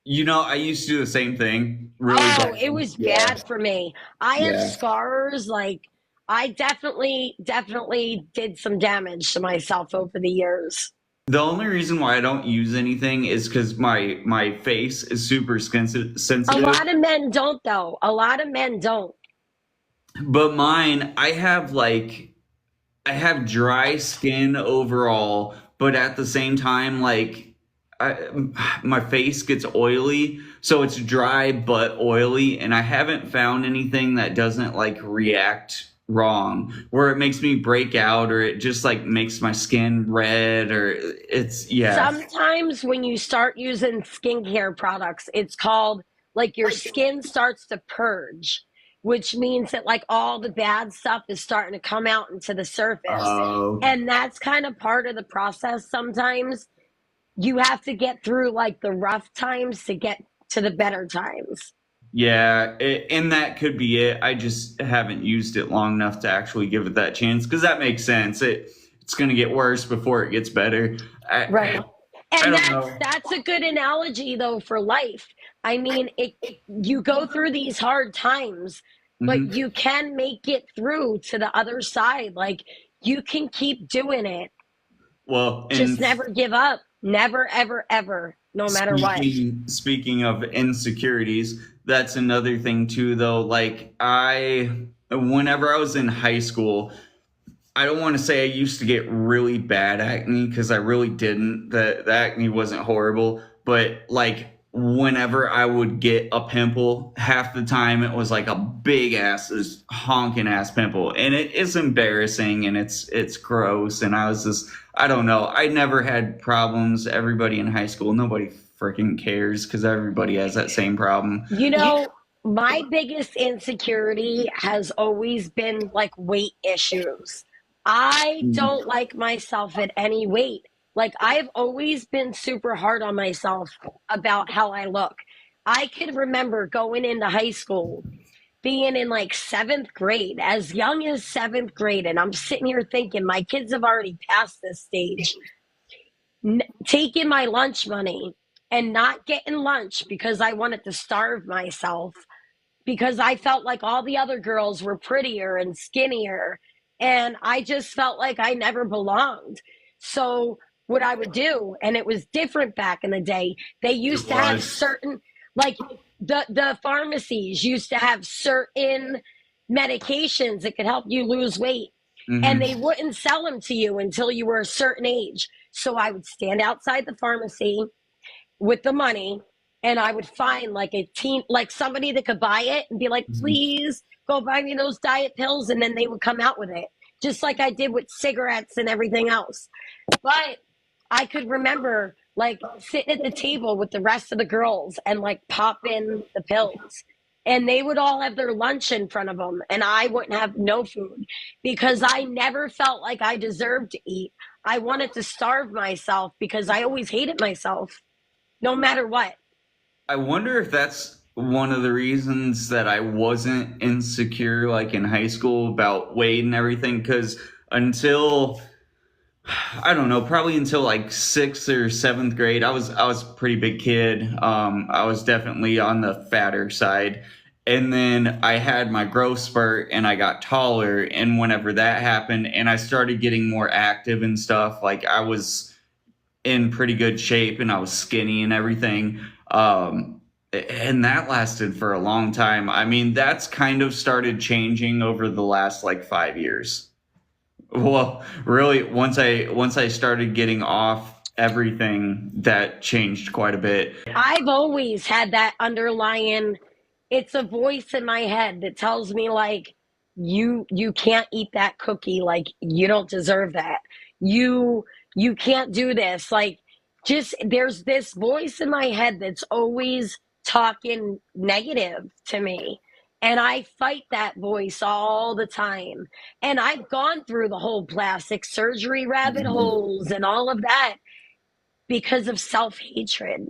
S1: I used to do the same thing. Really
S2: Oh,
S1: bad.
S2: it was
S1: Yeah.
S2: bad for me. I have
S1: Yeah.
S2: scars. Like I definitely did some damage to myself over the years.
S1: The only reason why I don't use anything is because my face is super
S2: A
S1: sensitive.
S2: lot of men don't though. A lot of men don't.
S1: But mine, I have dry skin overall, but at the same time, my face gets oily, so it's dry but oily, and I haven't found anything that doesn't like react wrong, where it makes me break out or it just like makes my skin red or it's yeah.
S2: Sometimes when you start using skincare products, it's called like your skin starts to purge, which means that like all the bad stuff is starting to come out into the surface.
S1: Oh,
S2: And that's kind of part of the process sometimes. You have to get through like the rough times to get to the better times.
S1: yeah, and that could be it. I just haven't used it long enough to actually give it that chance because that makes sense. It's going to get worse before it gets better.
S2: Right.
S1: I
S2: And
S1: don't
S2: that's
S1: know.
S2: that's a good analogy though for life. I mean, you go through these hard times, but
S1: Hmm.
S2: you can make it through to the other side. Like you can keep doing it.
S1: Well,
S2: Just
S1: and
S2: never give up. Never ever ever, no matter what.
S1: speaking of insecurities, that's another thing too. Though, whenever I was in high school, I don't want to say I used to get really bad acne because I really didn't. The acne wasn't horrible, but like whenever I would get a pimple, half the time it was like a big ass, this honking ass pimple, and it is embarrassing and it's gross. And I was just I don't know. I never had problems. Everybody in high school, nobody freaking cares because everybody has that same problem.
S2: You know, my biggest insecurity has always been like weight issues. I don't like myself at any weight. Like, I've always been super hard on myself about how I look. I can remember going into high school, being in like seventh grade, as young as seventh grade, and I'm sitting here thinking my kids have already passed this stage, taking my lunch money and not getting lunch because I wanted to starve myself because I felt like all the other girls were prettier and skinnier. And I just felt like I never belonged. So, what I would do, and it was different back in the day, they
S1: It
S2: used to have
S1: was.
S2: certain, like the pharmacies used to have certain medications that could help you lose weight. And
S1: Hmm.
S2: they wouldn't sell them to you until you were a certain age. So I would stand outside the pharmacy with the money and I would find like a teen, like somebody that could buy it and be like, please go buy me those diet pills. And then they would come out with it, just like I did with cigarettes and everything else. But I could remember like sitting at the table with the rest of the girls and like popping the pills. and they would all have their lunch in front of them, and I wouldn't have no food because I never felt like I deserved to eat. I wanted to starve myself because I always hated myself, no matter what.
S1: I wonder if that's one of the reasons that I wasn't insecure like in high school about weight and everything. Because until I don't know, probably until like sixth or seventh grade, I was a pretty big kid. I was definitely on the fatter side. And then I had my growth spurt and I got taller. And whenever that happened and I started getting more active and stuff, like I was in pretty good shape and I was skinny and everything. And that lasted for a long time. I mean, that's kind of started changing over the last like 5 years. Well, really, once I started getting off everything, that changed quite a bit.
S2: I've always had that underlying, it's a voice in my head that tells me like you can't eat that cookie, like you don't deserve that. You you can't do this. Like just there's this voice in my head that's always talking negative to me. And I fight that voice all the time. And I've gone through the whole plastic surgery rabbit holes and all of that because of self hatred.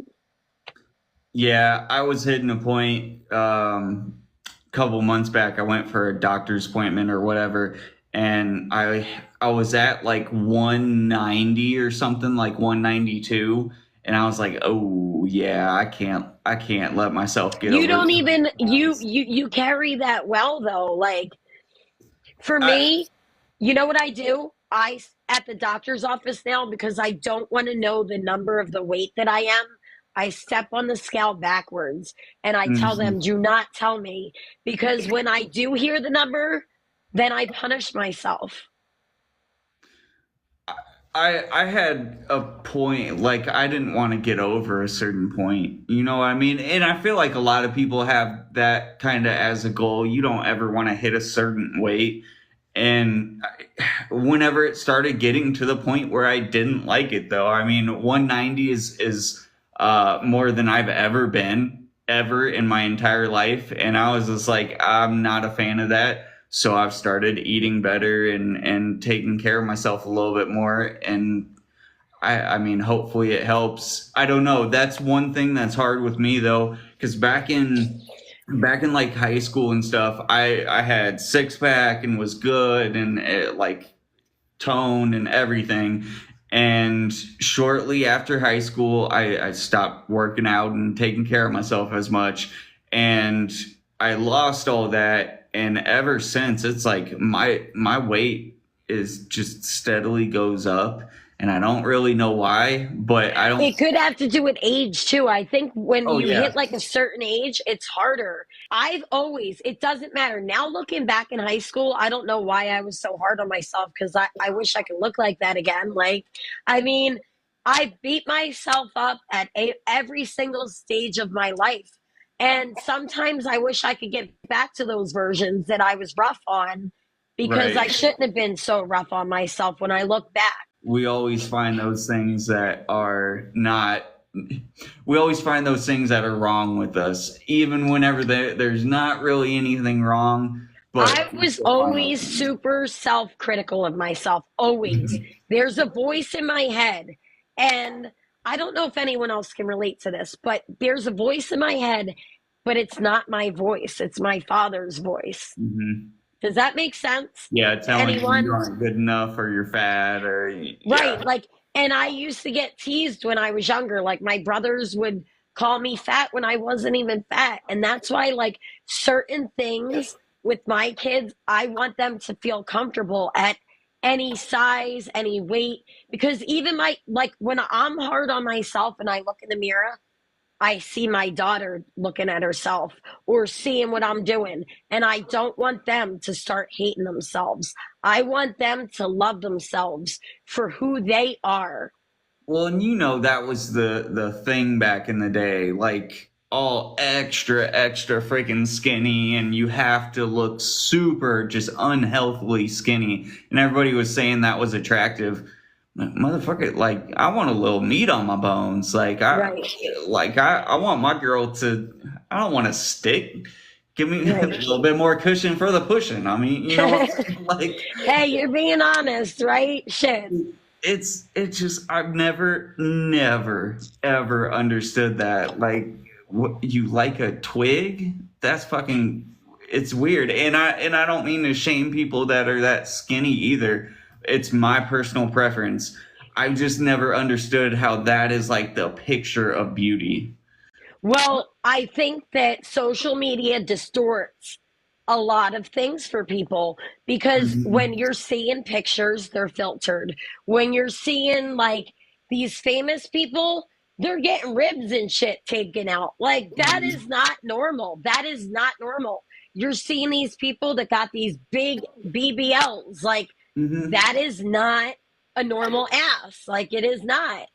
S1: Yeah, I was hitting a point a couple months back. I went for a doctor's appointment or whatever, and I was at like 190 or something, like 192, and I was like, "Oh, yeah, I can't let myself get
S2: You
S1: over
S2: don't
S1: 200
S2: even
S1: pounds."
S2: you carry that well though. Like for
S1: I
S2: me, you know what I do? I at the doctor's office now because I don't want to know the number of the weight that I am. I step on the scale backwards and I tell them,
S1: mhm.
S2: "Do not tell me," because when I do hear the number, then I punish myself.
S1: I had a point like I didn't want to get over a certain point. You know what I mean? And I feel like a lot of people have that kind of as a goal. You don't ever want to hit a certain weight. And whenever it started getting to the point where I didn't like it though, I mean 190 is more than I've ever been ever in my entire life, and I was just like I'm not a fan of that. So I've started eating better and taking care of myself a little bit more. And I mean, hopefully it helps. I don't know. That's one thing that's hard with me though, because back in like high school and stuff, I had six pack and was good and like toned and everything. And shortly after high school, I stopped working out and taking care of myself as much. And I lost all that. And ever since, it's like my weight is just steadily goes up. And I don't really know why, but I don't.
S2: It could have to do with age too. I think when
S1: Oh,
S2: you
S1: yeah.
S2: hit like a certain age, it's harder. I've always, it doesn't matter. Now looking back in high school, I don't know why I was so hard on myself because I wish I could look like that again. Like, I mean, I beat myself up at every single stage of my life. And sometimes I wish I could get back to those versions that I was rough on because I
S1: Right.
S2: shouldn't have been so rough on myself when I look back.
S1: We always find those things that are not we always find those things that are wrong with us even whenever there's not really anything wrong, but
S2: I
S1: we
S2: was
S1: still find those
S2: always
S1: things.
S2: super self critical of myself, always.
S1: Mhm.
S2: There's a voice in my head, and I don't know if anyone else can relate to this, but there's a voice in my head, but it's not my voice, it's my father's voice.
S1: Mhm.
S2: Does that make sense
S1: Yeah,
S2: to
S1: telling you you
S2: anyone?
S1: aren't good enough or you're fat or
S2: Right.
S1: yeah.
S2: Like, and I used to get teased when I was younger. Like, my brothers would call me fat when I wasn't even fat. And that's why, like, certain things with my kids, I want them to feel comfortable at any size, any weight. Because even like, when I'm hard on myself and I look in the mirror, I see my daughter looking at herself or seeing what I'm doing. And I don't want them to start hating themselves. I want them to love themselves for who they are.
S1: Well, and you know that was the thing back in the day, like all extra freaking skinny, and you have to look super just unhealthily skinny, and everybody was saying that was attractive. Motherfucker, like I want a little meat on my bones.
S2: Right.
S1: I want my girl to. I don't want a stick. Give me a
S2: Right.
S1: little bit more cushion for the pushing. I mean, you know what I'm saying? Like,
S2: Hey, you're being honest, right? Shit.
S1: it's just I've never ever understood that. Like, what you like a twig? That's fucking. It's weird, and I don't mean to shame people that are that skinny either. It's my personal preference. I've just never understood how that is like the picture of beauty.
S2: Well, I think that social media distorts a lot of things for people because when
S1: Mhm.
S2: you're seeing pictures, they're filtered. When you're seeing like these famous people, they're getting ribs and shit taken out. Like, that is not normal. That is not normal. You're seeing these people that got these big BBLs. Like,
S1: Mhm.
S2: that is not a normal ass. Like, it is not.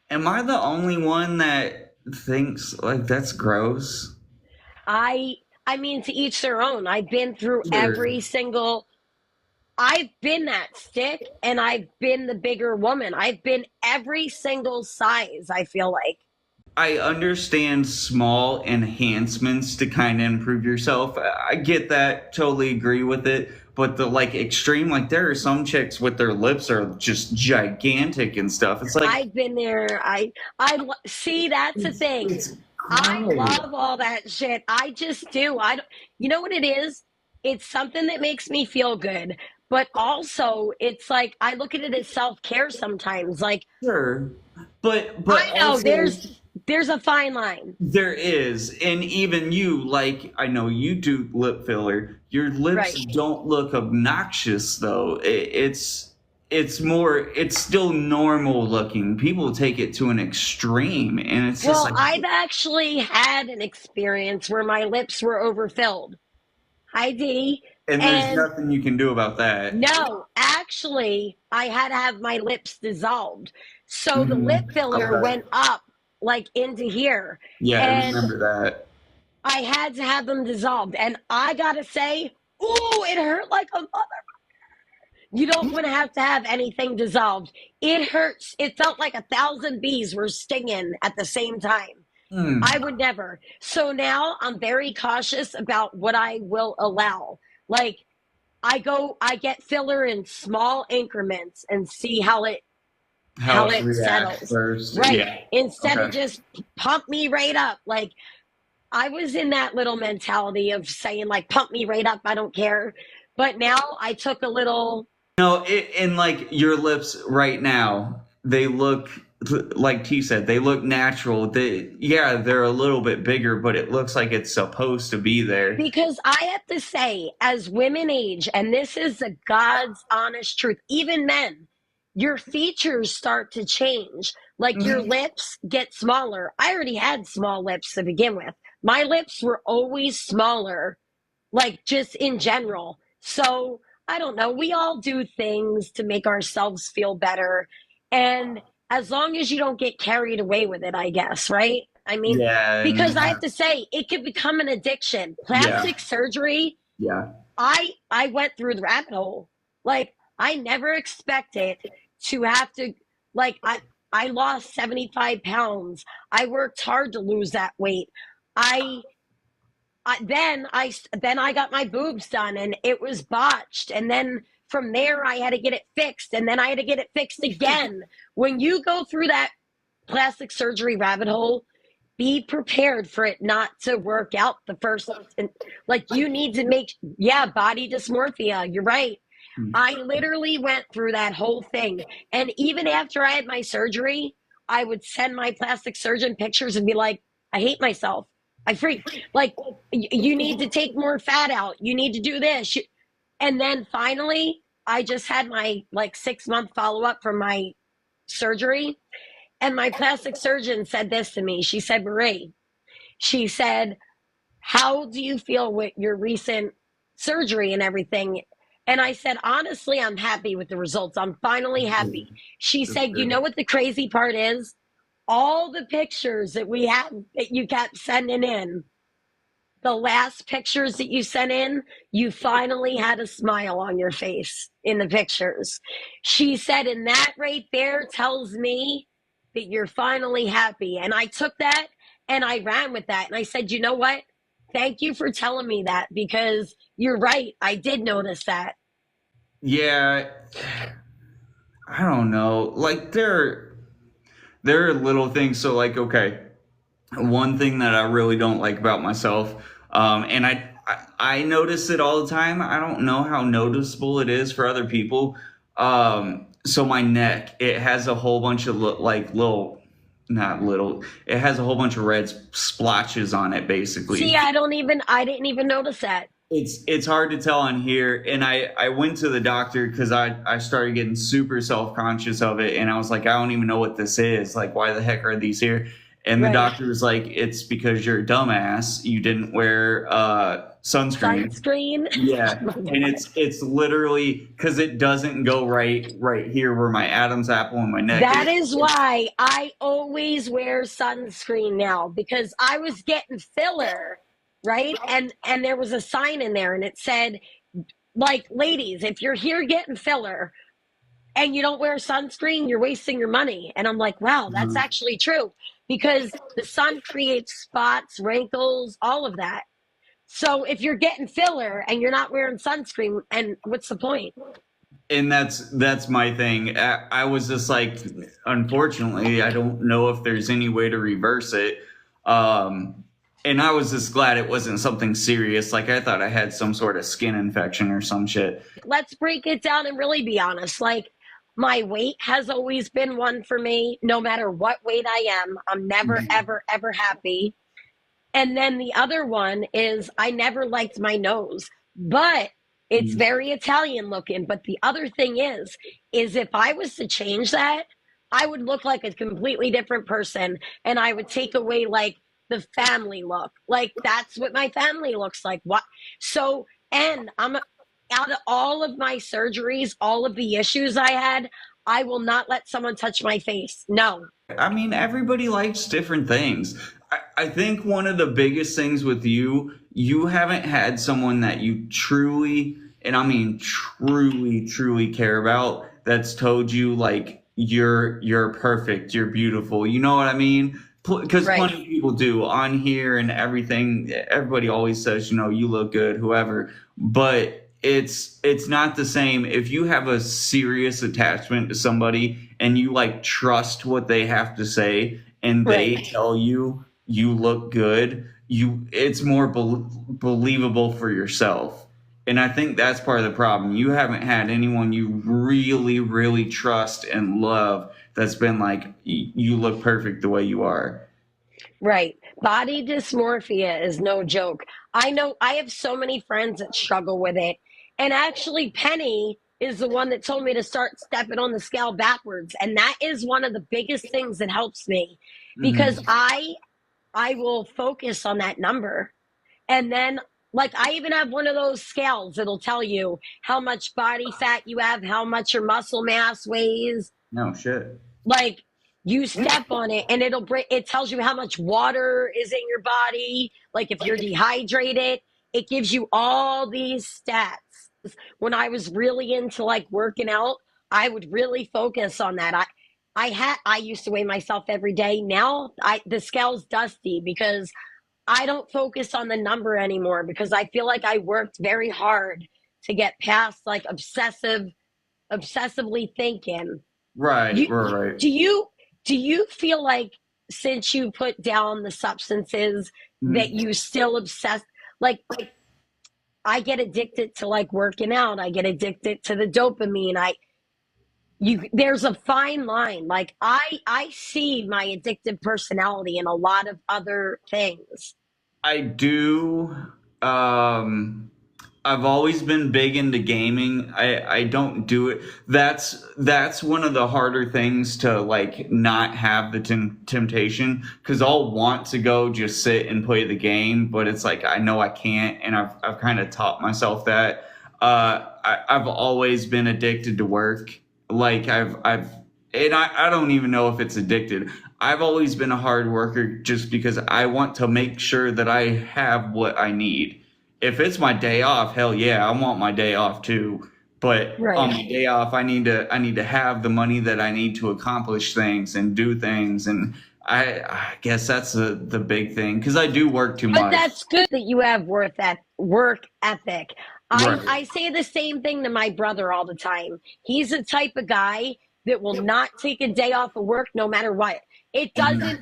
S1: Am I the only one that thinks like that's gross?
S2: I I mean, to each their own. I've been through
S1: Sure.
S2: every single I've been that stick and I've been the bigger woman. I've been every single size, I feel like.
S1: I understand small enhancements to kind of improve yourself. I get that, totally agree with it. But the like extreme, like there are some chicks with their lips are just gigantic and stuff. It's like
S2: I've been there. See, that's the thing.
S1: it's
S2: I
S1: gross.
S2: love all that shit. I just do. I don't, you know what it is? It's something that makes me feel good. But also, it's like I look at it as self-care sometimes. Like,
S1: Sure, but
S2: I know
S1: also
S2: there's a fine line.
S1: there is, and even you, like I know you do lip filler. Your lips
S2: Right.
S1: don't look obnoxious though. It's more, it's still normal looking. People take it to an extreme, and it's just
S2: Well,
S1: like,
S2: I've actually had an experience where my lips were overfilled. Hi, D.
S1: and there's
S2: And
S1: nothing you can do about that.
S2: no, actually, I had to have my lips dissolved. So the lip
S1: Mhm.
S2: filler
S1: Okay.
S2: went up like into here.
S1: Yeah, I
S2: And
S1: remember that.
S2: I had to have them dissolved. And I gotta say, ooh, it hurt like a mother. You don't want to have anything dissolved. It hurts. It felt like 1,000 bees were stinging at the same time.
S1: Hmm.
S2: I would never. So now I'm very cautious about what I will allow. Like, I get filler in small increments and see
S1: How
S2: how
S1: it
S2: it
S1: reacts
S2: settles.
S1: first.
S2: Right.
S1: Yeah.
S2: Instead of
S1: Okay.
S2: just pump me right up. Like, I was in that little mentality of saying like pump me right up, I don't care. But now I took a little.
S1: No, and like your lips right now, they look like T said, they look natural. Yeah, they're a little bit bigger, but it looks like it's supposed to be there.
S2: Because I have to say, as women age, and this is the God's honest truth, even men, your features start to change. Like your
S1: Mhm.
S2: lips get smaller. I already had small lips to begin with. My lips were always smaller, like just in general. So I don't know. We all do things to make ourselves feel better. And as long as you don't get carried away with it, I guess, right? I mean,
S1: Yeah, and
S2: because I have to say, it could become an addiction.
S1: yeah,
S2: Plastic surgery,
S1: yeah.
S2: I went through the rabbit hole. Like, I never expected to have to, like, I lost 75 pounds. I worked hard to lose that weight. I then I got my boobs done and it was botched, and then from there I had to get it fixed, and then I had to get it fixed again. When you go through that plastic surgery rabbit hole, be prepared for it not to work out the first. Like, you need to make, yeah, body dysmorphia, you're right. I literally went through that whole thing, and even after I had my surgery, I would send my plastic surgeon pictures and be like, I hate myself, I freak, like, you need to take more fat out, you need to do this. And then finally I just had my like 6 month follow-up from my surgery, and my plastic surgeon said this to me. She said, Marie, she said, how do you feel with your recent surgery and everything? And I said, honestly, I'm happy with the results. I'm finally happy. She
S1: That's
S2: said, you know
S1: good.
S2: what the crazy part is? All the pictures that we had that you kept sending in, the last pictures that you sent in, you finally had a smile on your face in the pictures. She said, and that right there tells me that you're finally happy. And I took that and I ran with that. And I said, you know what? Thank you for telling me that because you're right. I did notice that.
S1: Yeah, I don't know. Like there are little things. So like, okay, one thing that I really don't like about myself, and I notice it all the time. I don't know how noticeable it is for other people. So my neck, it has a whole bunch of like little, not little, it has a whole bunch of red splotches on it,
S2: See,
S1: basically.
S2: I didn't even notice that.
S1: It's hard to tell on here, and I went to the doctor because I started getting super self-conscious of it, and I was like, I don't even know what this is, like why the heck are these here? And the
S2: Right.
S1: doctor was like, it's because you're a dumbass, you didn't wear sunscreen.
S2: Sunscreen.
S1: Yeah,
S2: Oh my
S1: and
S2: God.
S1: it's literally because it doesn't go right here where my Adam's apple and my neck
S2: That
S1: is.
S2: is why I always wear sunscreen now because I was getting filler, right? And there was a sign in there and it said like ladies, if you're here getting filler and you don't wear sunscreen, you're wasting your money. And I'm like, wow, that's
S1: Mhm.
S2: actually true because the sun creates spots, wrinkles, all of that. So if you're getting filler and you're not wearing sunscreen, and what's the point?
S1: And that's my thing. I was just like, unfortunately, I don't know if there's any way to reverse it. And I was just glad it wasn't something serious. Like I thought I had some sort of skin infection or some shit.
S2: Let's break it down and really be honest. Like, my weight has always been one for me. No matter what weight I am, I'm never, ever, ever happy. And then the other one is I never liked my nose, but it's very Italian looking. But the other thing is if I was to change that, I would look like a completely different person and I would take away like the family look. Like that's what my family looks like. What? So, and I'm out of all of my surgeries, all of the issues I had, I will not let someone touch my face. No.
S1: I mean, everybody likes different things. I think one of the biggest things with you, you haven't had someone that you truly, and I mean truly care about that's told you like you're perfect, you're beautiful. You know what I mean? Because
S2: Right.
S1: plenty of people do on here and everything. Everybody always says, you look good, whoever. But it's not the same if you have a serious attachment to somebody and you like trust what they have to say and they
S2: Right.
S1: tell you you look good, it's more believable for yourself. And I think that's part of the problem. You haven't had anyone you really trust and love that's been like, you look perfect the way you are.
S2: Right. Body dysmorphia is no joke. I know I have so many friends that struggle with it. And actually, Penny is the one that told me to start stepping on the scale backwards. And that is one of the biggest things that helps me because
S1: Hmm.
S2: I will focus on that number. And then like I even have one of those scales that'll tell you how much body fat you have, how much your muscle mass weighs,
S1: No shit.
S2: like you step on it and it tells you how much water is in your body, like if you're dehydrated. It gives you all these stats. When I was really into like working out, I would really focus on that. I used to weigh myself every day. Now I the scale's dusty because I don't focus on the number anymore because I feel like I worked very hard to get past like obsessively thinking.
S1: Right,
S2: You
S1: right,
S2: do you do you feel like since you put down the substances that
S1: right.
S2: you still obsess, like I get addicted to like working out, I get addicted to the dopamine. I you There's a fine line. Like I see my addictive personality in a lot of other things.
S1: I do. Um, I've always been big into gaming. I don't do it. That's one of the harder things to like not have the temptation because I'll want to go just sit and play the game, but it's like I know I can't, and I've kind of taught myself that. I've always been addicted to work. Like and I don't even know if it's addicted. I've always been a hard worker just because I want to make sure that I have what I need. If it's my day off, hell yeah, I want my day off too. But on
S2: Right.
S1: my day off, I need to have the money that I need to accomplish things and do things. And I guess that's the big thing because I do work too
S2: But
S1: much.
S2: that's good that you have work ethic.
S1: Right.
S2: I say the same thing to my brother all the time. He's the type of guy that will not take a day off of work no matter what. It doesn't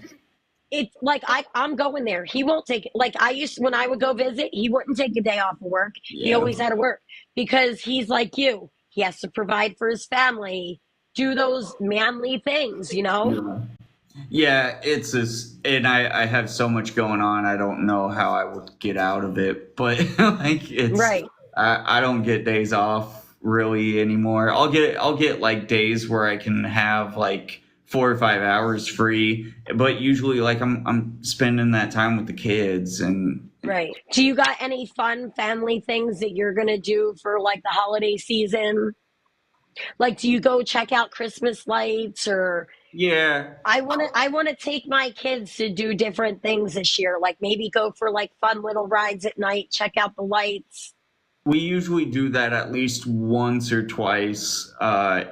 S2: it's like I'm going there. He won't take it. Like I used when I would go visit, he wouldn't take a day off of work. He
S1: Yeah.
S2: always had to work because he's like you. He has to provide for his family, do those manly things, you know?
S1: Yeah. Yeah, it's just, and I have so much going on. I don't know how I would get out of it, but like
S2: Right.
S1: I don't get days off really anymore. I'll get like days where I can have like 4 or 5 hours free, but usually like I'm spending that time with the kids and
S2: Right. Do you got any fun family things that you're going to do for like the holiday season? Like do you go check out Christmas lights or
S1: yeah.
S2: I want to take my kids to do different things this year, like maybe go for like fun little rides at night, check out the lights.
S1: We usually do that at least once or twice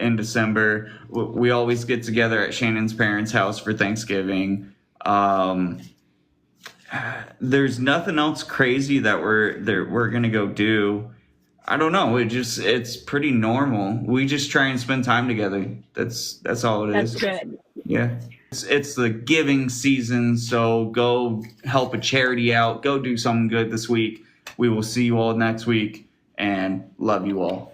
S1: in December. We always get together at Shannon's parents' house for Thanksgiving. Um, there's nothing else crazy that we're gonna go do. I don't know. It's pretty normal. We just try and spend time together. That's all it
S2: That's
S1: is.
S2: good.
S1: Yeah. It's the giving season, so go help a charity out. Go do something good this week. We will see you all next week and love you all.